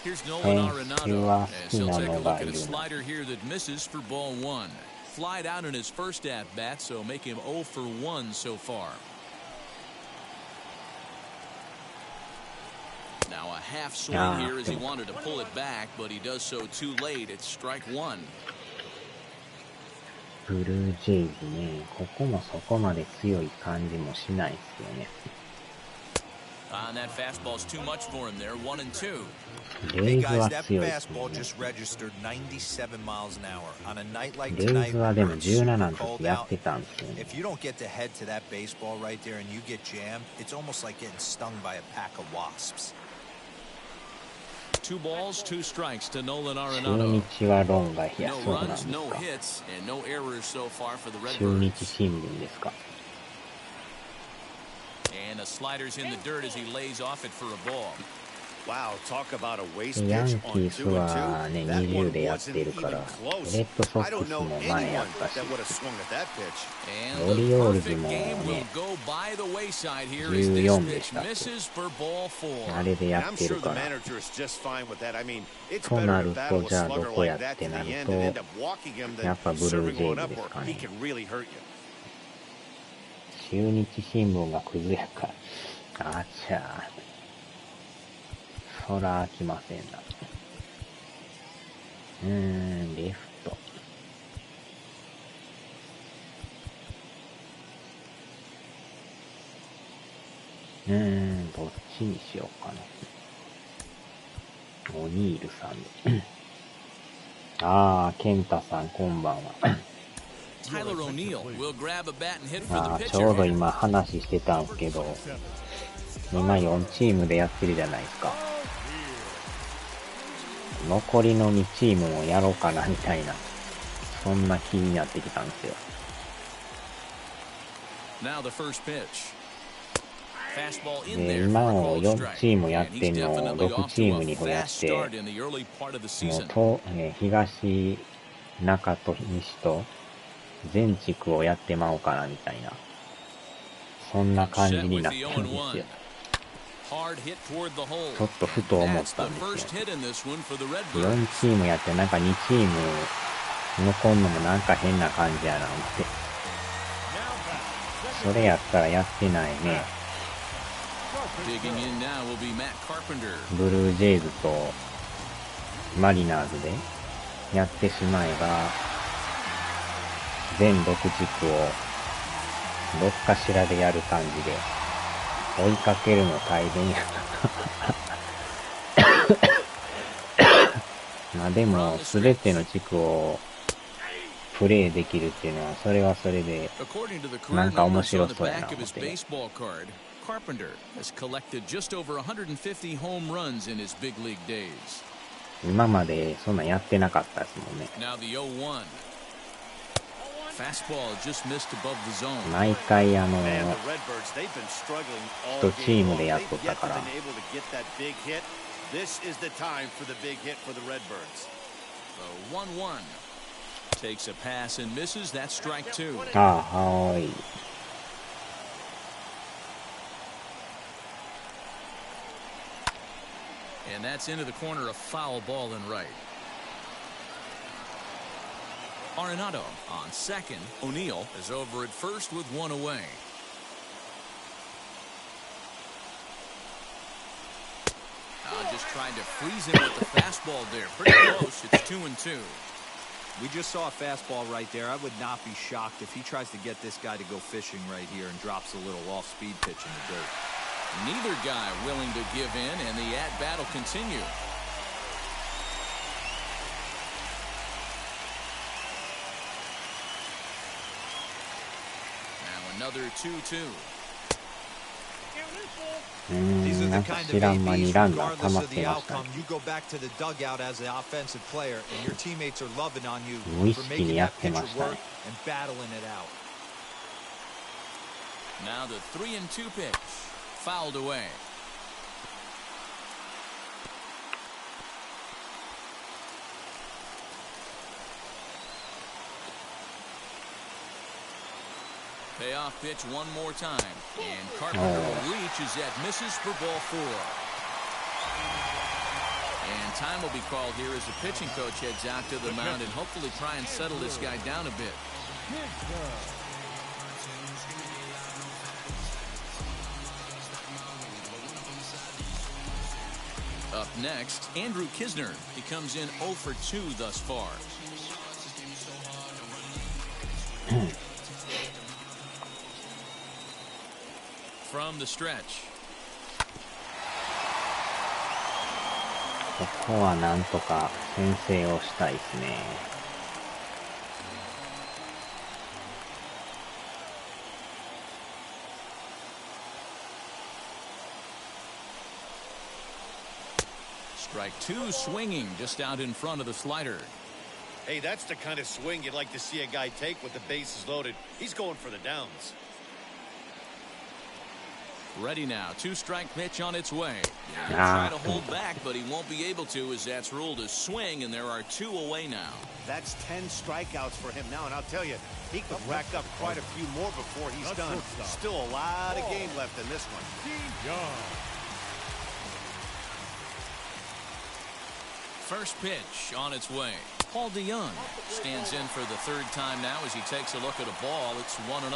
Here's 選 Nolan 手 Arenado は as 好き he'll な take a の look が at い a るな。 slider here that misses for ball 1. Flied out in his first at bat, so make him 0 for 1 so far. Now a half swing here as he wanted to pull it back, but he does so too late. It's strike 1. ブルージェイズね、ここもそこまで強い感じもしないですよね。On that fastball's too much for him there. 1-2. レ Hey イズ guys, は that 強いですね。 fastball just registered 97 miles an hour. On a night like レイ tonight, ズはでも where it's 17 super の cold 時や out, ってたんですよね。 if you don't get to head to that baseball right there and you get jammed, it's almost like getting stung by a pack of wasps. 2 balls, 2 strikes to Nolan 中 Arenado. 日は論外や、 No そうなんで runs, す no か。 hits, and no errors so far for the 中 Redbirds. 日新聞ですか。And the slider's in the dirt as he lays off it for a ball. ヤンキースはね、20でやってるから、レッドソックスも前やったし、オリオールズもね、14でしたっけ、あれでやってるから。となると、じゃあどこやってなると、やっぱブルージェイズですかね。中日新聞がクズやから。あちゃー。そら飽きませんな。レフト。どっちにしようかな。おニールさんで。あー、ケンタさん、こんばんは。ちょうど今話してたんですけど、今4チームでやってるじゃないですか。残りの2チームもやろうかなみたいな、そんな気になってきたんですよ。で、今の4チームやってんのを6チームに増やして、もう東、中と西と全地区をやってまおうかなみたいな、そんな感じになってるんですよ。ちょっとふと思ったんですよ。4チームやってなんか2チーム残んのもなんか変な感じやな思って。それやったらやってないね。ブルージェイズとマリナーズでやってしまえば、全6地区をどっかしらでやる感じで、追いかけるの大変やまあでも全ての地区をプレイできるっていうのは、それはそれでなんか面白そうやな思って、ね、今までそんなんやってなかったですもんね。毎回1チームでやっとったから。ああ、はーい。And that's into the corner, a foul ball and right. Arenado on second. O'Neill is over at first with one away. Just trying to freeze him with the fastball there. Pretty close. It's 2-2. We just saw a fastball right there. I would not be shocked if he tries to get this guy to go fishing right here and drops a little off-speed pitch in the dirt. Neither guy willing to give in, and the at-bat will continue. Another 2-2. なんか知らん間にランナー溜まってましたね。無意識にやってましたね。Now the 3-2 pitch, fouled away. Payoff pitch one more time, and Carpenter will reach as that misses for ball 4. And time will be called here as the pitching coach heads out to the mound and hopefully try and settle this guy down a bit. Up next, Andrew Kisner. He comes in 0 for 2 thus far. From the stretch. ここはなんとか先制をしたいですね。Strike 2 swinging just out in front of the slider. Hey, that's the kind of swing you'd like to see a guy take with the bases loaded. He's going for the downs. Ready now. 2-strike pitch on its way. Try to hold back, but he won't be able to as that's ruled a swing, and there are 2 away now. That's 10 strikeouts for him now, and I'll tell you, he could rack up quite a few more before he's done. Still a lot of game left in this one. First pitch on its way. Paul DeYoung stands in for the 3rd time now as he takes a look at a ball. It's 1-0.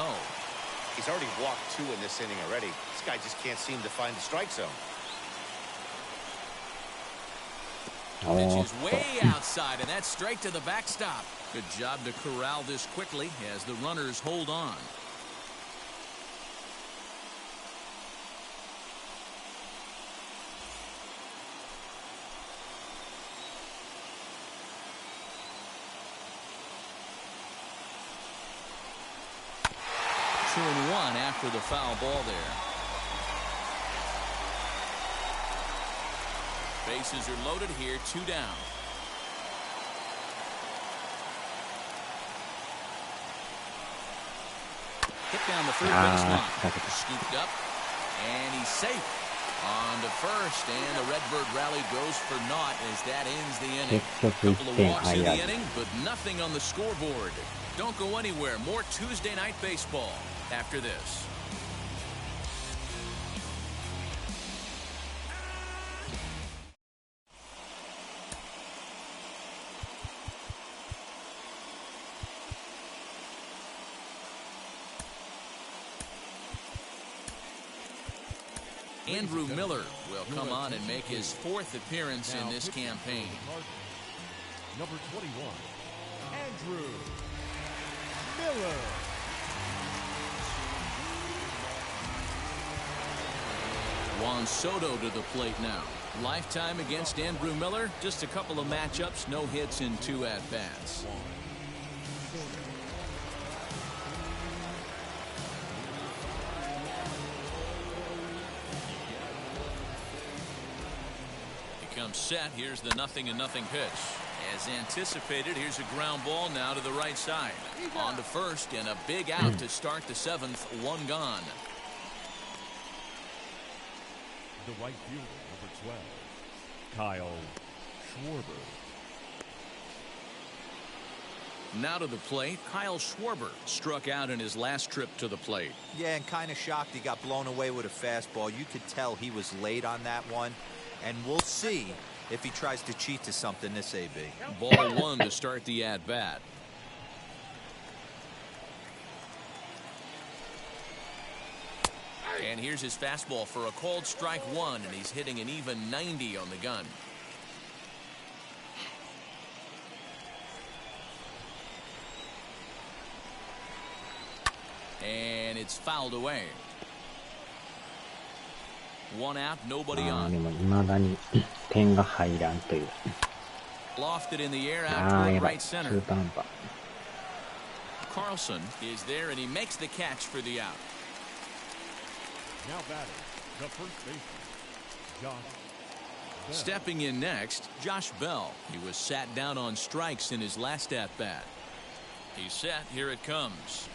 He's already walked 2 in this inning already. This guy just can't seem to find the strike zone. Pitch is way outside, and that's straight to the backstop. Good job to corral this quickly as the runners hold on. Two and one after the foul ball there. Bases are loaded here, 2 down. Hit down the third base line. Scooped up, and he's safe. On to first, and the Redbird rally goes for naught as that ends the inning. Couple of walks in the inning, but nothing on the scoreboard. Don't go anywhere. More Tuesday Night Baseball after this. Andrew Miller will come on and make his 4th appearance in this campaign. Number 21, Andrew Miller. Juan Soto to the plate now. Lifetime against Andrew Miller. Just a couple of matchups, no hits in 2 at-bats. Set. Here's the 0-0 pitch. As anticipated, here's a ground ball now to the right side. On to first, and a big out to start the 7th. 1 gone. The right fielder, number 12, Kyle Schwarber. Now to the plate, Kyle Schwarber struck out in his last trip to the plate. Yeah, and kind of shocked he got blown away with a fastball. You could tell he was late on that one. And we'll see if he tries to cheat to something this AB. Ball 1 to start the at-bat. And here's his fastball for a called strike 1, and he's hitting an even 90 on the gun. And it's fouled away. 1 out, nobody on. でも未だに点が入らんという。Lofted in the air out toward right center. 中途半端。Carlson is there, and he makes the catch for the out. Now batting, the first baseman, Josh Bell. Stepping in next, Josh Bell. He was sat down on strikes in his last at-bat. He's set. Here it comes.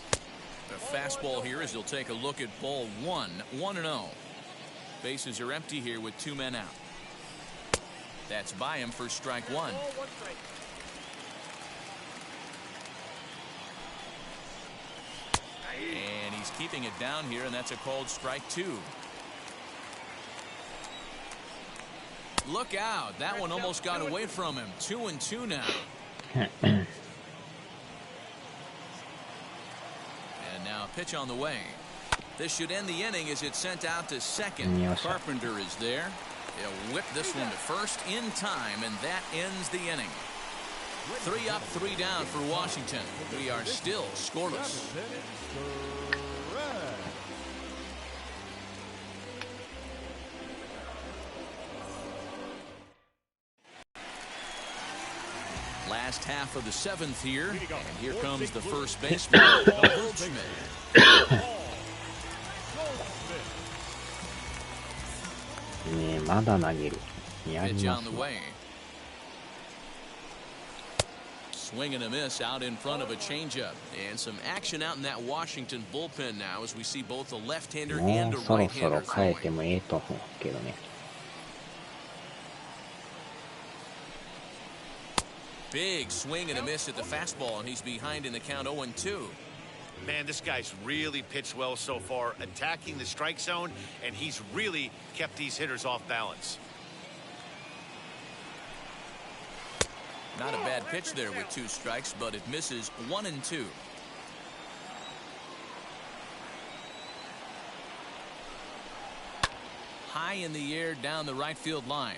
The fastball here as he'll take a look at ball 1. 1-0. Bases are empty here with 2 men out. That's by him for strike 1. And he's keeping it down here, and that's a called strike 2. Look out. That one almost got away from him. 2-2 now. And now a pitch on the way. This should end the inning as it's sent out to second. Carpenter is there. He'll whip this one to first in time, and that ends the inning. 3 up, 3 down for Washington. We are still scoreless. Last half of the 7th here, and here comes the first baseman, Goldschmidt. ねえ、まだ投げる。やり Pitch ま on す the way. Swing and a miss out in front of a changeup. And some action out in that Washington bullpen now as we see both a left-hander も and う a そろそろ right-hander 変え throwing. てもええと思うけどね。Big swing and a miss at the fastball, and he's behind in the count 0-2. Man, this guy's really pitched well so far, attacking the strike zone, and he's really kept these hitters off balance. Not a bad pitch there with 2 strikes, but it misses 1-2. High in the air down the right field line.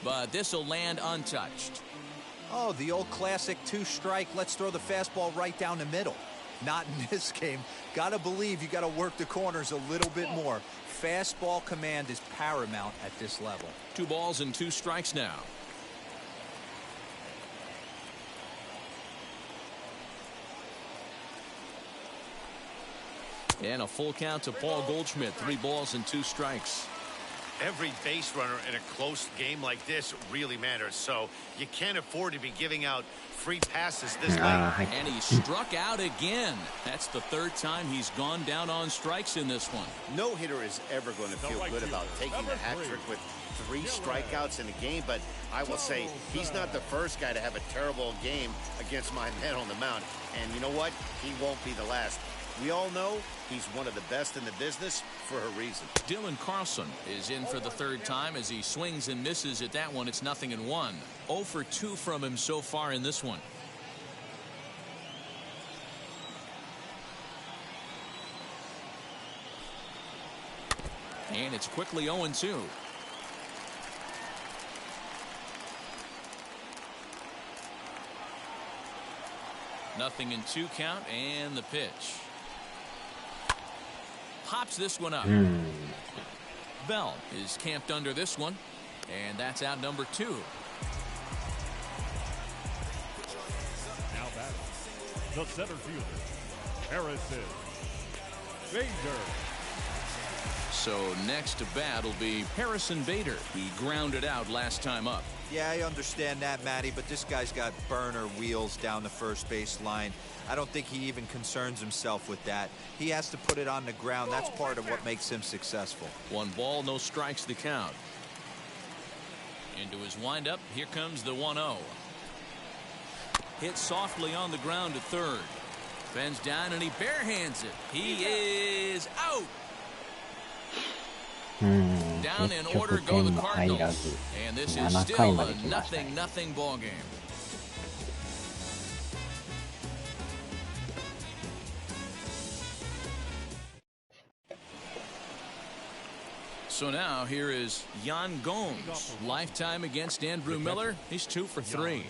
But this will land untouched. Oh, the old classic 2-strike. Let's throw the fastball right down the middle. Not in this game. Gotta believe you gotta work the corners a little bit more. Fastball command is paramount at this level. 2 balls and 2 strikes now. And a full count to Paul Goldschmidt. 3 balls and 2 strikes. Every base runner in a close game like this really matters, so you can't afford to be giving out free passes this late. And he struck out again. That's the 3rd time he's gone down on strikes in this one. No hitter is ever going to feel good about taking the hat trick with 3 strikeouts in a game, but I will say he's not the first guy to have a terrible game against my man on the mound. And you know what? He won't be the last. We all know he's one of the best in the business for a reason. Dylan Carlson is in for the 3rd time as he swings and misses at that one. It's 0-1. 0 for 2 from him so far in this one. And it's quickly 0-2. Nothing in 2 count, and the pitch. Pops this one up. Bell is camped under this one, and that's out number 2. Now batting, the center fielder, Harrison Bader. So next to bat will be Harrison Bader. He grounded out last time up. Yeah, I understand that, Matty, but this guy's got burner wheels down the first base line. I don't think he even concerns himself with that. He has to put it on the ground. That's part of what makes him successful. 1 ball, no strikes the count. Into his windup, here comes the 1-0. Hit softly on the ground to 3rd. Bends down and he barehands it. He is out. Down in order go the Cardinals. And this is still a 0-0 ball game. So now here is Yan Gomes. Lifetime against Andrew Miller. He's 2 for 3.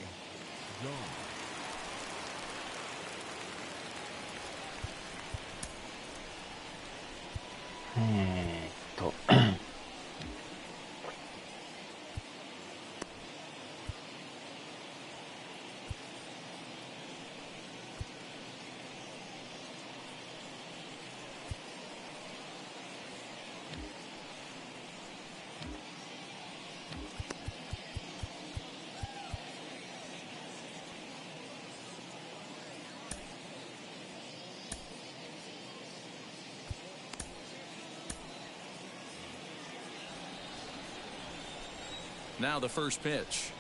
Now the first pitch.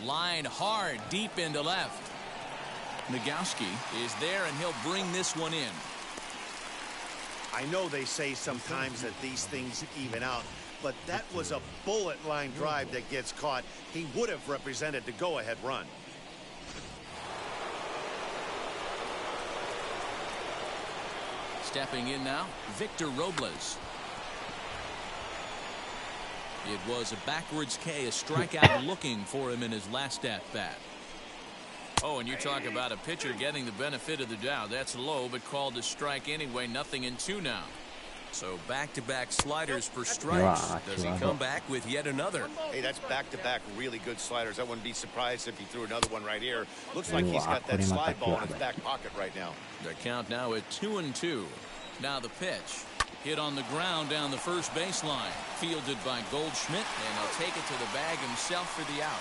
Line hard deep into left. Nagowski is there and he'll bring this one in. I know they say sometimes that these things even out, but that was a bullet line drive that gets caught. He would have represented the go-ahead run. Stepping in now, Victor Robles. It was a backwards K, a strikeout looking for him in his last at-bat. Oh, and you talk about a pitcher getting the benefit of the doubt. That's low, but called a strike anyway. 0-2 now. So back-to-back sliders for strikes. Does he come back with yet another? Hey, that's back-to-back really good sliders. I wouldn't be surprised if he threw another one right here. Looks like he's got that slide ball in his back pocket right now. The count now at 2-2. Now the pitch. Hit on the ground down the first baseline. Fielded by Goldschmidt, and he'll take it to the bag himself for the out.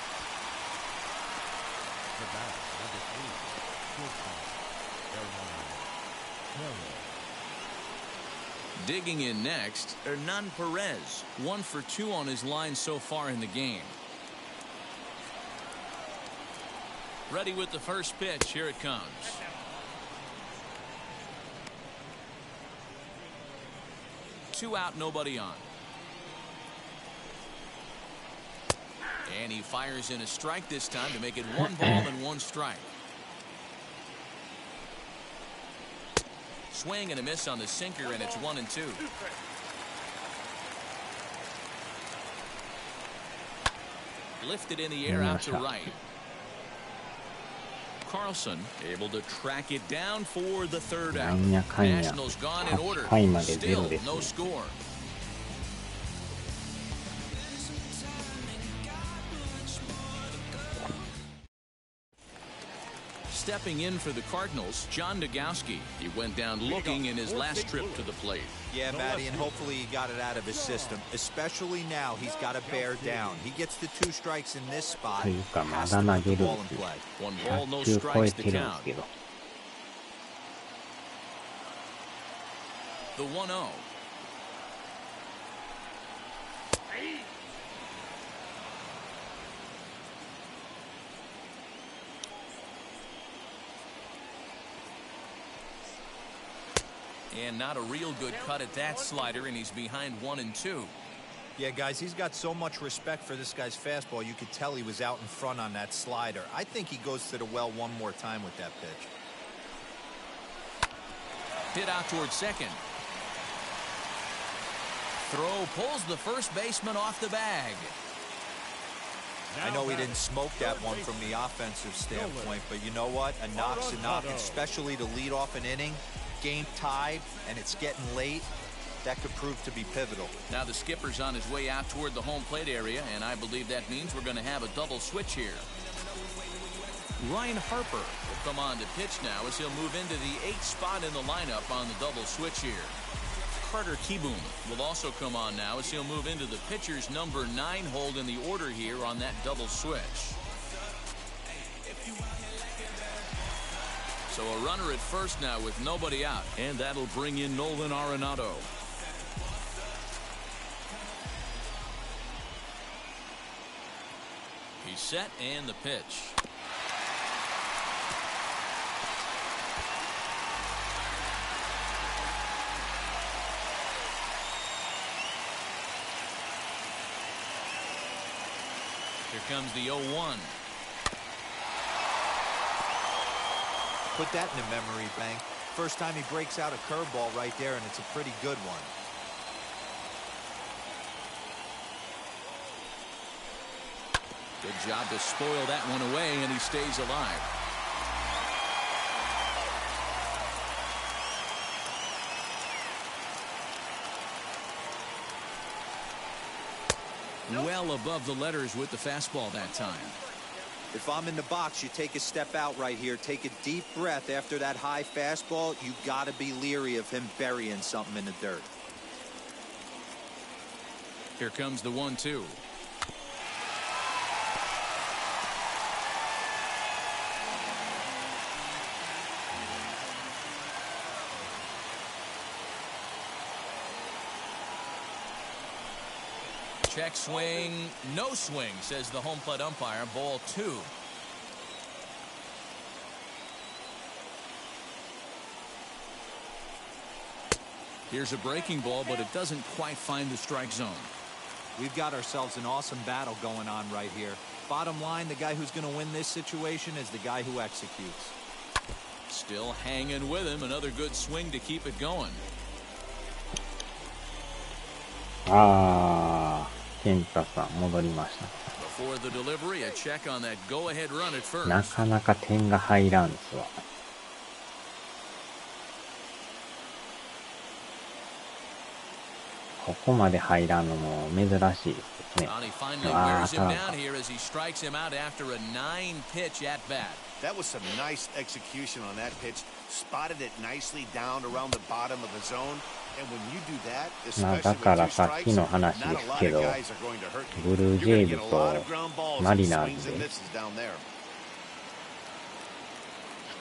Digging in next, Hernan Perez. 1 for 2 on his line so far in the game. Ready with the first pitch. Here it comes. Two out, nobody on. And he fires in a strike this time to make it 1 ball and 1 strike. Swing and a miss on the sinker, and it's 1-2. Lifted in the air out to right. Carlson able to track it down for the third out. Nationals gone in order. Still no score. Stepping in for the Cardinals, John Nagowski. He went down looking in his last trip to the plate. Yeah, Matty, and hopefully he got it out of his system. Especially now, he's got to bear down. He gets the 2 strikes in this spot. Has to put the ball in play. 1 ball, no strikes to count. The 1-0. And not a real good cut at that slider, and he's behind 1-2. Yeah, guys, he's got so much respect for this guy's fastball. You could tell he was out in front on that slider. I think he goes to the well one more time with that pitch. Hit out towards second. Throw pulls the first baseman off the bag. I know he didn't smoke that one from the offensive standpoint, but you know what? A knock's a knock, especially to lead off an inning. Game tied, and it's getting late. That could prove to be pivotal. Now the skipper's on his way out toward the home plate area, and I believe that means we're going to have a double switch here. Ryan Harper will come on to pitch now as he'll move into the 8th spot in the lineup on the double switch here. Carter Kieboom will also come on now as he'll move into the pitcher's number 9 hold in the order here on that double switch. So a runner at first now with nobody out, and that'll bring in Nolan Arenado. He's set, and the pitch. Here comes the 0-1. Put that in the memory bank. First time he breaks out a curveball right there, and it's a pretty good one. Good job to spoil that one away, and he stays alive. Well above the letters with the fastball that time. If I'm in the box, you take a step out right here. Take a deep breath after that high fastball. You got to be leery of him burying something in the dirt. Here comes the 1-2. Check swing, no swing, says the home plate umpire. Ball 2. Here's a breaking ball, but it doesn't quite find the strike zone. We've got ourselves an awesome battle going on right here. Bottom line, the guy who's going to win this situation is the guy who executes. Still hanging with him. Another good swing to keep it going. Before the delivery, a check on that go-ahead run at first. なかなか点が入らんすわ。ここまで入らんのも珍しいですね。あー、当たらんか。That was some nice execution on that pitch. Spotted it nicely down around the bottom of the zone. And when you do that, especially with 2 strikes, not a lot of guys are going to hurt you. You're going to get a lot of ground balls and swings and misses down there.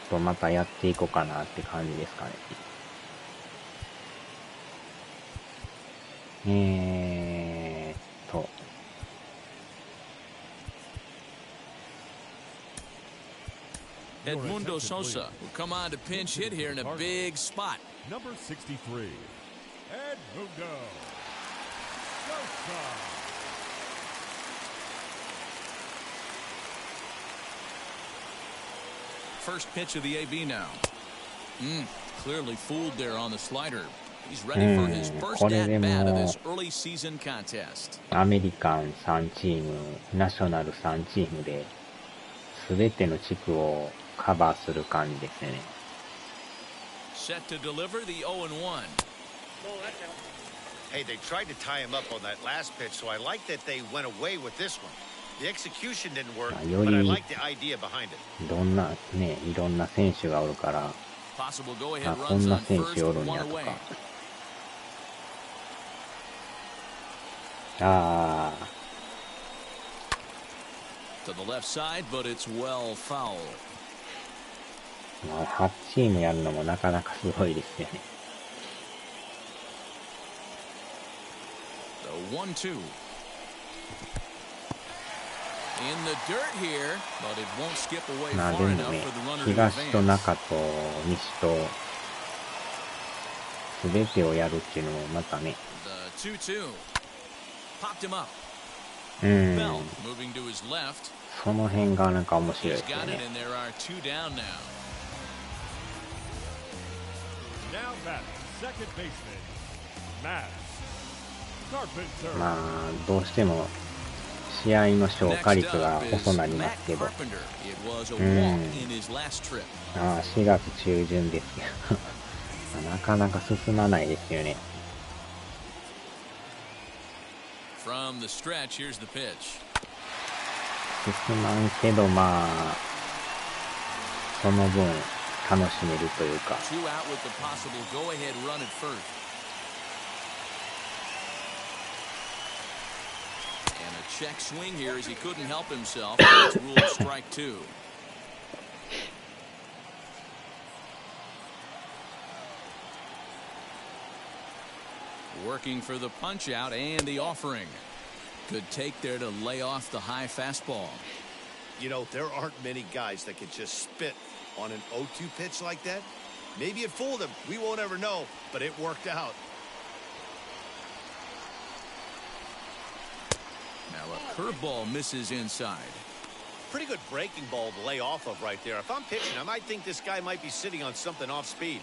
とまたやっていこうかなって感じですかね。Edmundo Sosa will come on to pinch hit here in a big spot. Number 63, Edmundo Sosa. First pitch of the AB now. Clearly fooled there on the slider. He's ready for his first at bat of this early season contest. アメリカン3チーム、ナショナル3チームで、すべての地区をカバーする感じですね。Set to deliver the 0-1. Hey, they tried to tie him up on that last pitch, so I like that they went away with this one. The execution didn't work, but I like the idea behind it. いろんな選手がおるから、Possible go こ ahead ん runs な on 選 first, 手おるん one やと away. か。To the left side, but it's well foul. 8チームやるのもなかなかすごいですよね。The 1-2. In the dirt here, but it won't skip away まあで far も enough ね、 for the runner to 東と advance. 中と西と、すべてをやるっていうのもまたね、The 2-2. Popped him up. うん、 Bell moving to his left. その辺がなんか面白い He's ですよ got it, ね。 and there are two down now. Now batting, second baseman, Matt Carpenter. まあ、どうしても、試合の消化率が遅なりますけど、It was a walk in his last trip. 4月中旬ですけど、なかなか進まないですよね。From the stretch, here's the pitch. 進まんけど、まあ、その分、楽しめるというか。Two out with the possible go-ahead run at first. And a check swing here as he couldn't help himself. It's ruled strike two. Working for the punch out and the offering. Good take there to lay off the high fastball. You know, there aren't many guys that can just spit on an 0-2 pitch like that. Maybe it fooled him. We won't ever know, but it worked out. Now a curveball misses inside. Pretty good breaking ball to lay off of right there. If I'm pitching, I might think this guy might be sitting on something off speed.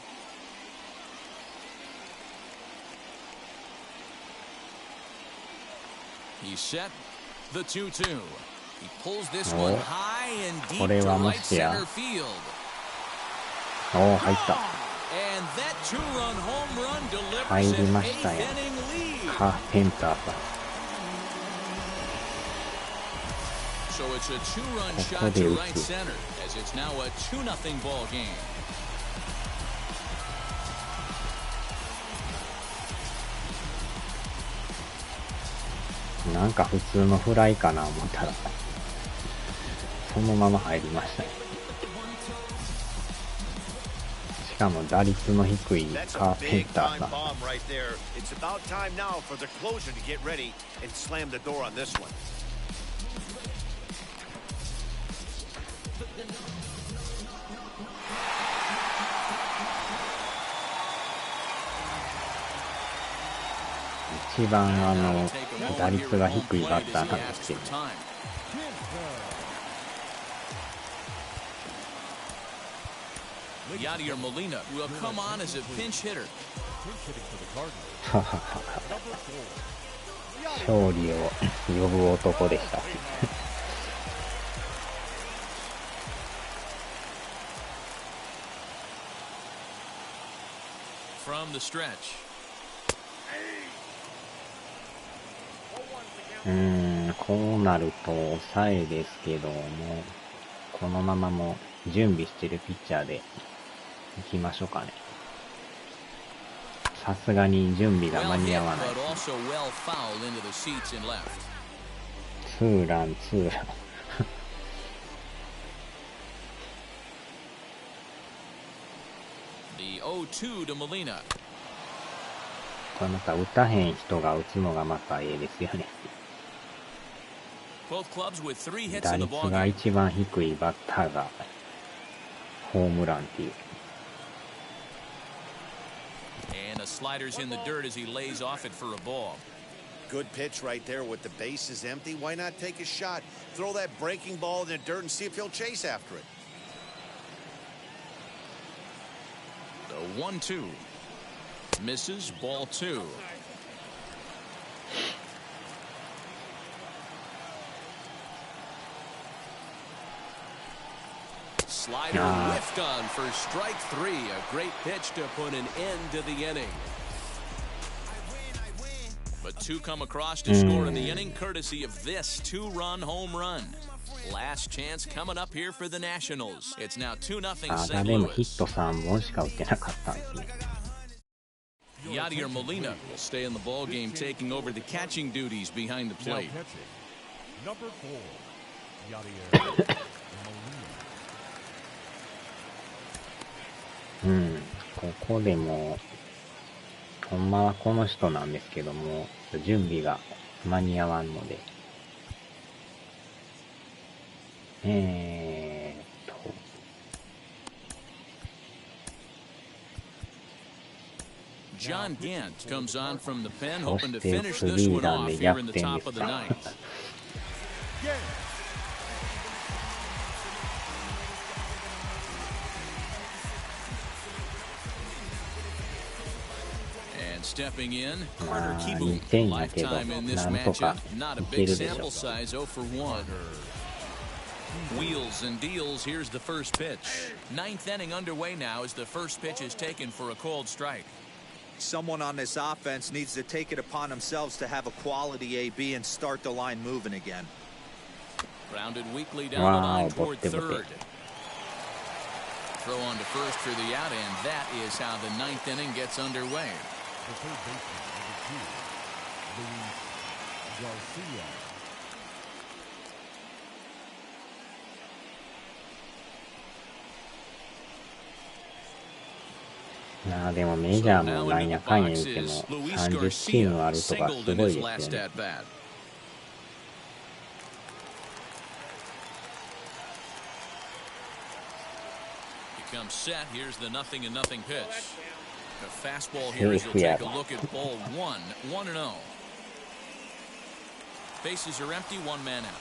He's set. The 2-2. He pulls this one high and deep これ to はも right しや center field. 入った。 And that two-run home run delivers 入り an ました eighth よ。 inning lead. カーペンターさん。 So it's a two-run こ shot こで to 打 right つ。 center as it's now a 2-0 ball game. なんか普通のフライかな思ったら、そのまま入りましたね。しかも打率の低い That's カ a ーペン big ター time さん。 bomb right there. It's about time now for the closer to get ready and slam the door on this one. 一番打率が低いバッターなんですけど、 Yadier Molina will come on as a pinch hitter. 勝利を呼ぶ男でした。From the stretch. こうなると抑えですけども、このままも準備してるピッチャーで行きましょうかね。さすがに準備が間 Well に hit, 合わない。 but also well fouled into the seats and left. ツーラン。 The 0-2 to Molina. これまた打たへん人が打つのがまたええですよね。Both clubs with 3 hits 打 in the 率 ball が game. 一番低いバッターがホームランっていう。And the slider's in the dirt as he lays off it for a ball. Good pitch right there with the bases empty. Why not take a shot? Throw that breaking ball in the dirt and see if he'll chase after it. The 1-2. Misses, ball 2. Slider whiffed on for strike 3. A great pitch to put an end to the inning. But 2 come across to score in the inning, courtesy of this 2-run home run. Last chance coming up here for the Nationals. It's now 2-0 St. でもヒ Louis. ット3本しか打ってなかったんですね。Yadier Molina will stay in the ball game, taking over the catching duties behind the Now plate. catching, number 4, Yadier Molina. ここでもほんまはこの人なんですけども、準備が間に合わんので、John Gant comes on from the pen, そ hoping to して finish ス this リー one ラン off で here 逆 in 転 the で top す of the か。ninth. And stepping in, Carter 2 Kieboom. 点やけど、 Lifetime in this なんとか matchup. Not a いけ big るでしょ sample size, 0 for 1. Wheels and deals. Here's the first pitch. Ninth inning underway now as the first pitch is taken for a called strike. Someone on this offense needs to take it upon themselves to have a quality AB and start the line moving again. Grounded weakly down the Wow, line toward botte. third. Throw on to first for the out, and that is how the ninth inning gets underway. The third baseman, number 2, Luis Garcia. でもメジャーもなんやかんや言っても30チームあるとかすごいですよね。Becomes set. Here's the 0-0 pitch. The fastball here as you'll take a look at ball 1, 1-0. Bases are empty, 1 man out.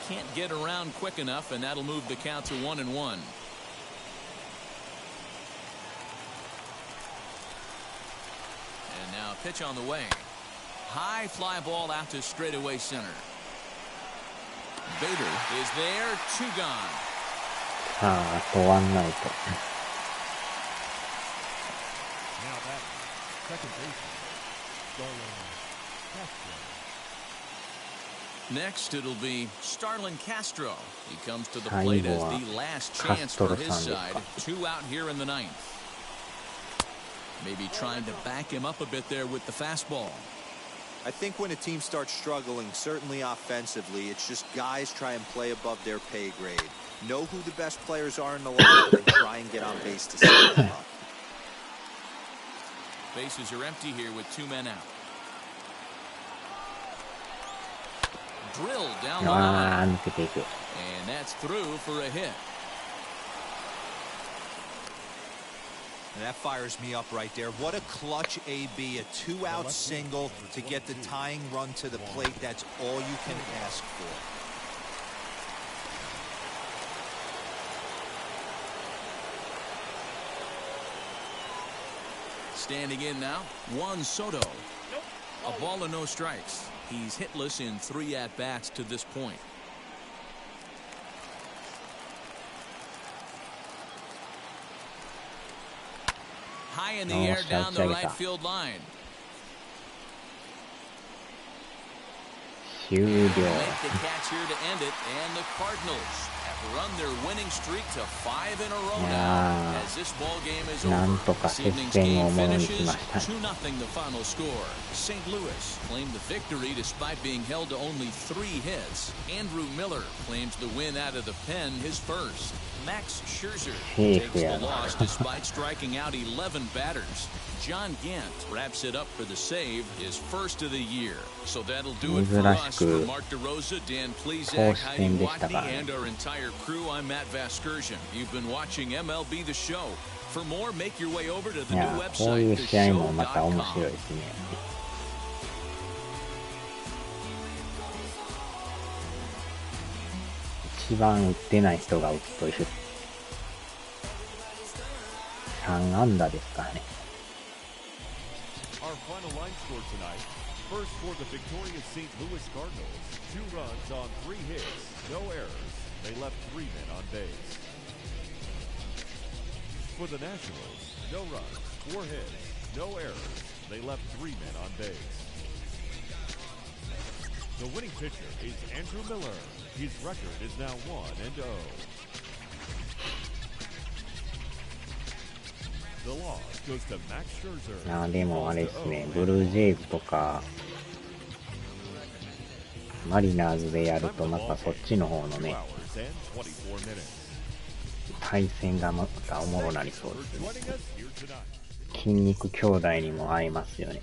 Can't get around quick enough, and that'll move the count to 1-1. And now a pitch on the way. High fly ball out to straightaway center. Bader is there, 2 gone. あとワンアウト。Now that second baseman, Starlin Castro. Next, it'll be Starlin Castro. He comes to the plate as the last chance for his side. 2 out here in the ninth. Maybe trying to back him up a bit there with the fastball. I think when a team starts struggling, certainly offensively, it's just guys try and play above their pay grade. Know who the best players are in the lineup and try and get on base to set them up. Bases are empty here with 2 men out. Drilled down the line. And that's through for a hit. And that fires me up right there. What a clutch AB, a 2-out single to get the tying run to the plate. That's all you can ask for. Standing in now, Juan Soto. A ball and no strikes. He's hitless in 3 at-bats to this point. High in the air down the right field line. 終了。 Make the catch here to end it, and the Cardinals run their winning streak to 5 in a row い now. や As this ball game is ー、な over, んとか this 接 evening's 戦を game ものにし finishes ましたね。 2-0 the final score. St. Louis claimed the victory despite being held to only 3 hits. Andrew Miller claims the win out of the pen, his first. Max Scherzer takes the loss despite striking out 11 batters. John Gant wraps it up for the save, his first of the year. So that'll do it for us. For Mark DeRosa, Dan Plesac, Heidi Watney, and our entire crew, I'm Matt Vasgersian. You've been watching MLB The Show. For more, make your way over to the い new やー、こういう website, 試合もまた面 theshow.com. 白いですね。一番打ってない人が打つという3安打ですからね。Our final line score tonight. First for the victorious St. Louis Cardinals. 2 runs on 3 hits. No errors. They left 3 men on base. For the Nationals, no runs, 4 hits, no errors. They left 3 men on base. The winning pitcher is Andrew Miller. His record is now 1-0. The loss goes to Max Scherzer. あー、でもあれですね、ブルージェイズとかマリナーズでやるとまたそっちの方のね、対戦がまたおもろなりそうですね。筋肉兄弟にも合いますよね。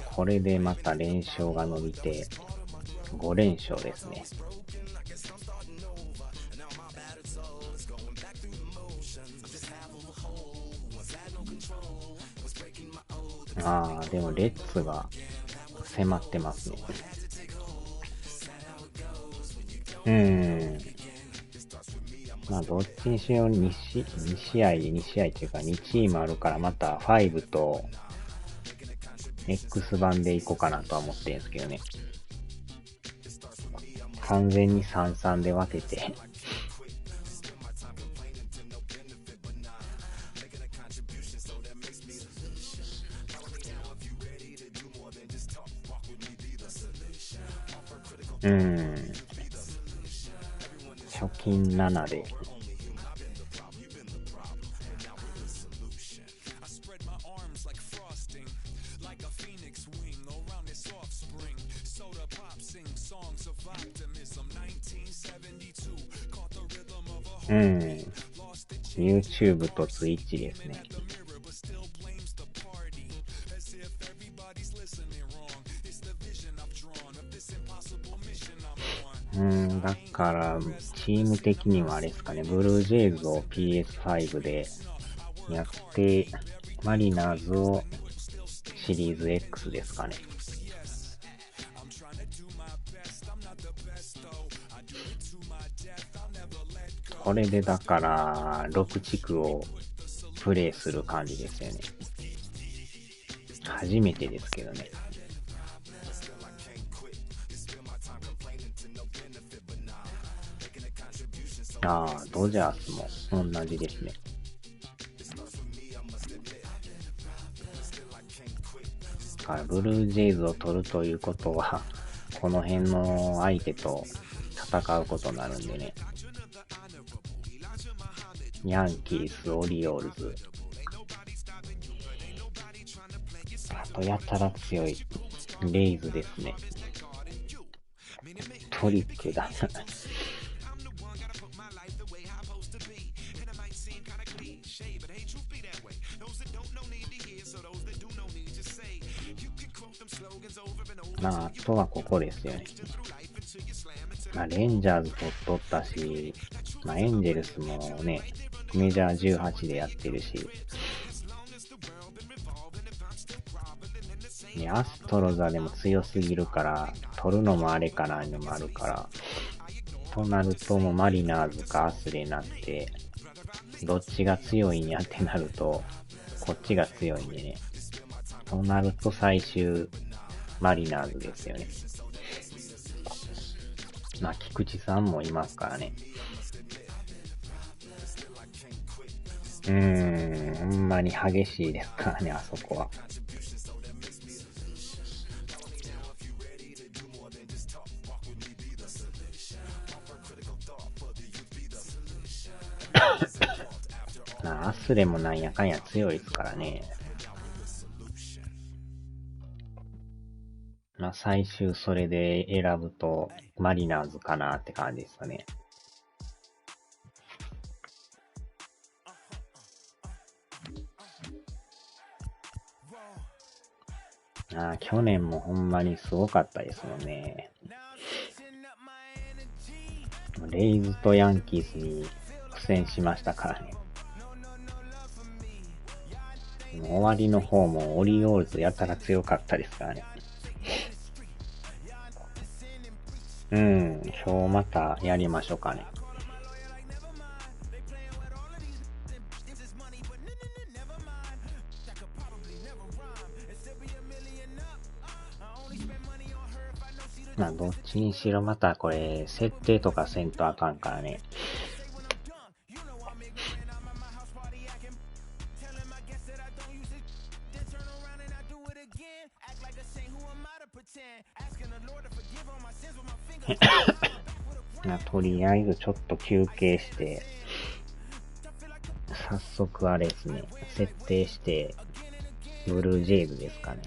これでまた連勝が伸びて5連勝ですね。ああ、でもレッツが迫ってますね。まあどっちにしろ2試合っていうか2チームあるから、また5と X 版でいこうかなとは思ってるんですけどね。完全に 3-3 で分けて貯金7でYouTube と Twitch ですね。だからチーム的にはあれですかね、ブルージェイズを PS5 でやって、マリナーズをシリーズ X ですかね。これでだから6地区をプレイする感じですよね。初めてですけどね。ああ、ドジャースも同じですね。だからブルージェイズを取るということは、この辺の相手と戦うことになるんでね。ヤンキース、オリオールズ、あとやたら強いレイズですね。トリックだなまあ、あとはここですよね。まあ、レンジャーズ取ったし、まあ、エンジェルスもね、メジャー18でやってるし、ね、アストロズはでも強すぎるから、取るのもあれかなのもあるから、となるともうマリナーズかアスレになって、どっちが強いんやってなると、こっちが強いんでね。となると最終、マリナーズですよね。まあ、菊池さんもいますからね。ほんまに激しいですからね、あそこは。アスレもなんやかんや強いですからね。まあ最終それで選ぶとマリナーズかなって感じですかね。去年もほんまにすごかったですもんね。レイズとヤンキースに苦戦しましたからね。終わりの方もオリオールズやたら強かったですからね。今日またやりましょうかね。まあどっちにしろまたこれ設定とかせんとあかんからね。とりあえずちょっと休憩して、早速あれですね、設定して、ブルージェイズですかね。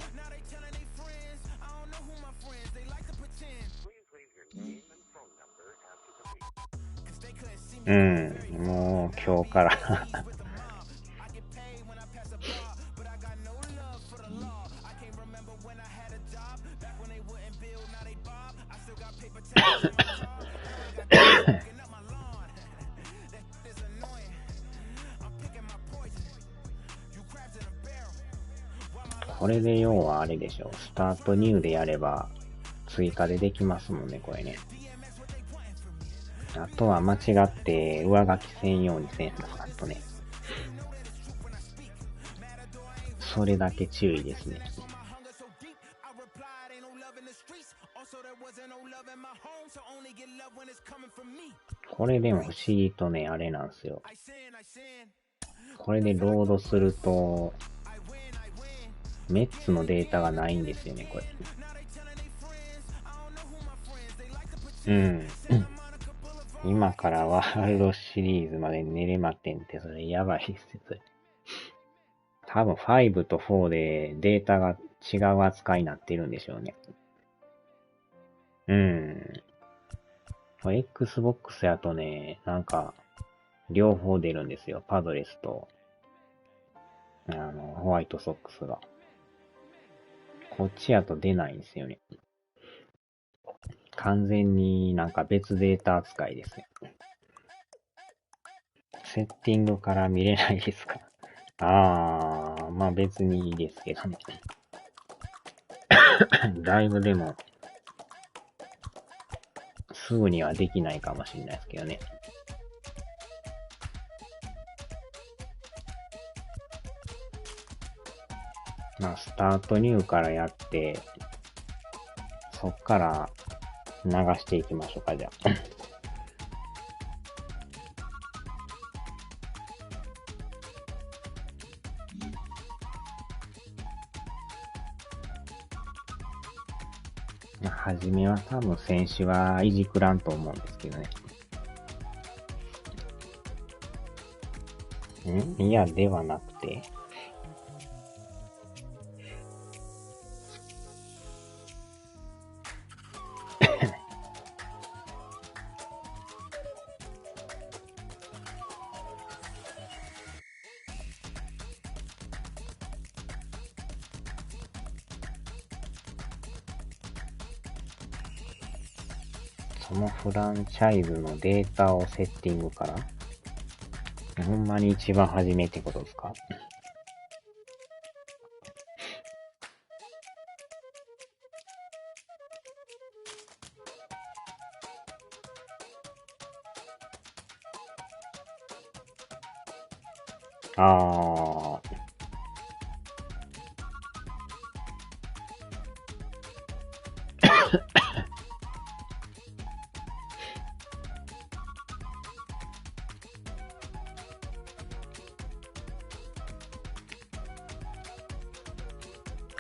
もう今日からこれで要はあれでしょ、スタートニューでやれば追加でできますもんね、これね。あとは間違って上書きせんようにせんのかとね。それだけ注意ですね。これでも不思議とね、あれなんですよ。これでロードすると、メッツのデータがないんですよね、これ。今からワールドシリーズまで寝れまってんって、それやばいっすよ、それ。多分5と4でデータが違う扱いになってるんでしょうね。Xbox やとね、なんか、両方出るんですよ。パドレスと、ホワイトソックスが。こっちやと出ないんですよね。完全になんか別データ扱いですね。セッティングから見れないですか？まあ別にいいですけどね。だいぶでも、すぐにはできないかもしれないですけどね。まあ、スタートニューからやって、そっから流していきましょうか、じゃあ。はじめは多分選手はいじくらんと思うんですけどね。いや、ではなくて。そのフランチャイズのデータをセッティングから、ほんまに一番初めってことですか？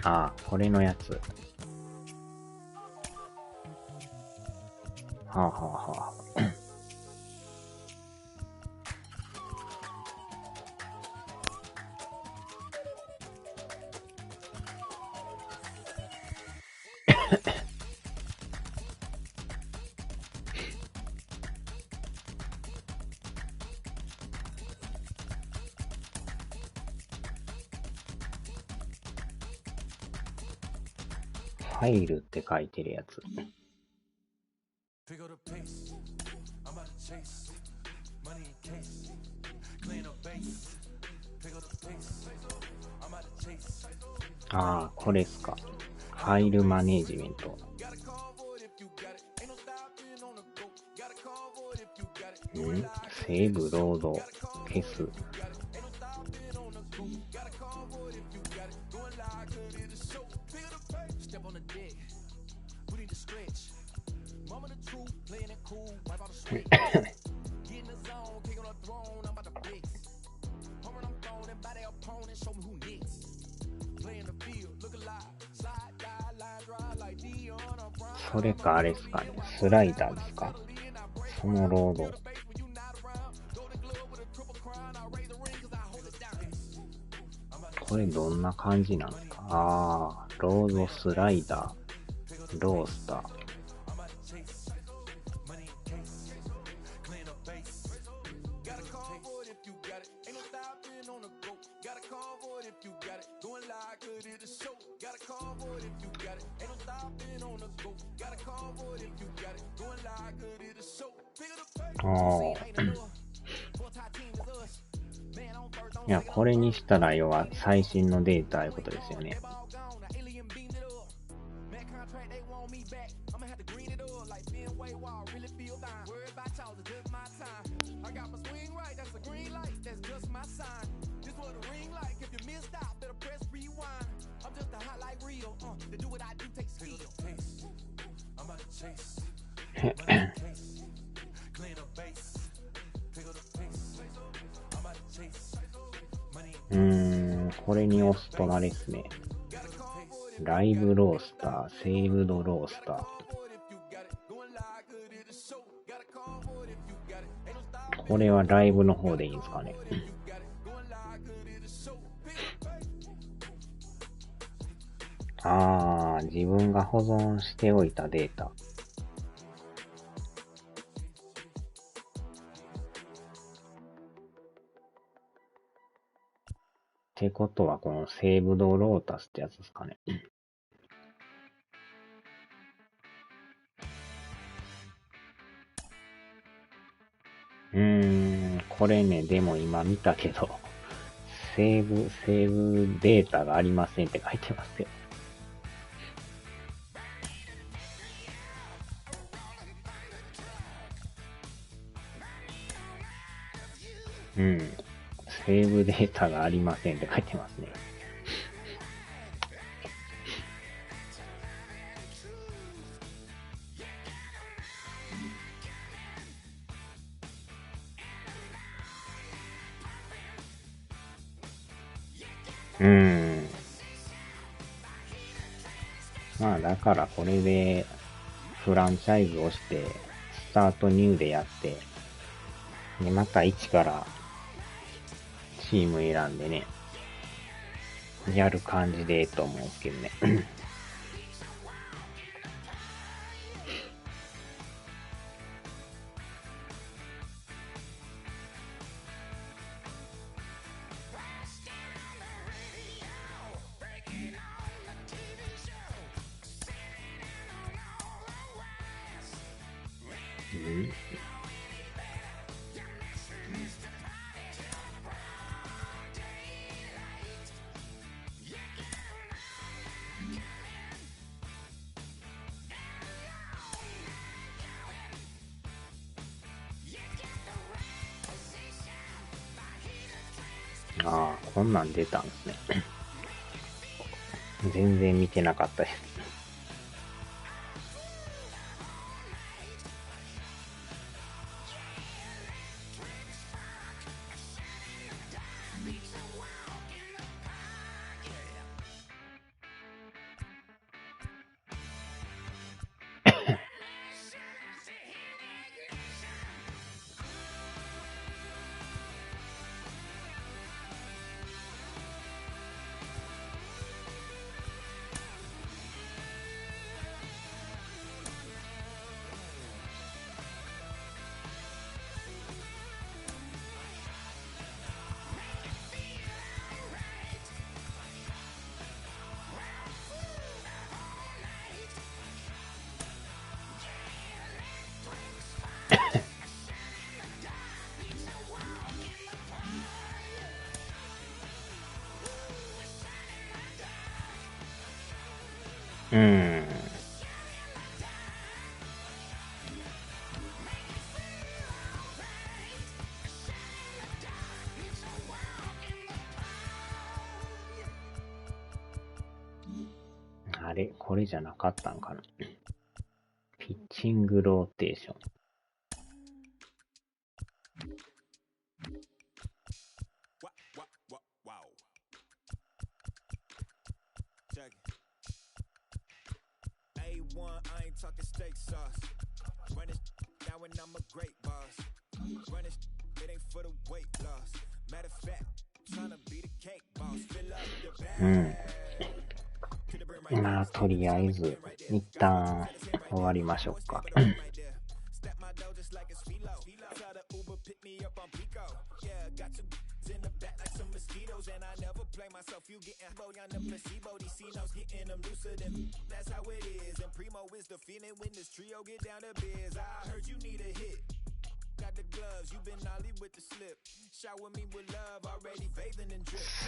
ああ、これのやつ。はあはあはあ。入るって書いてるやつ。ああ、これっすか。ファイルマネージメント。セーブ、ロード、消す。それかあれですかね。スライダーですか。そのロード。これどんな感じなんですか。ああ、ロードスライダー、ロースター。いや、これにしたら要は最新のデータいうことですよね。これに押すとあれですね。ライブロースター、セーブドロースター。これはライブの方でいいんですかね。ああ、自分が保存しておいたデータ。ってことは、このセーブドロータスってやつですかね。これね、でも今見たけど、セーブデータがありませんって書いてますよ。セーブデータがありませんって書いてますね。まあだからこれでフランチャイズをしてスタートニューでやってでまた一からチーム選んでねやる感じでと思うんですけどね。ああ、こんなん出たんですね。全然見てなかったです。うん。あれ、これじゃなかったんかな。ピッチングローテーション。うん。まあ、とりあえず、一旦終わりましょうか。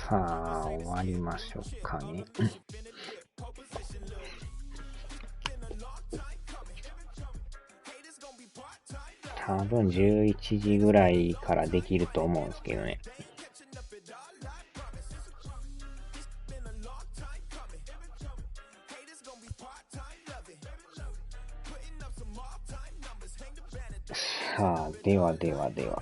さあ、終わりましょうかね。多分11時ぐらいからできると思うんですけどね。さあ、ではではでは。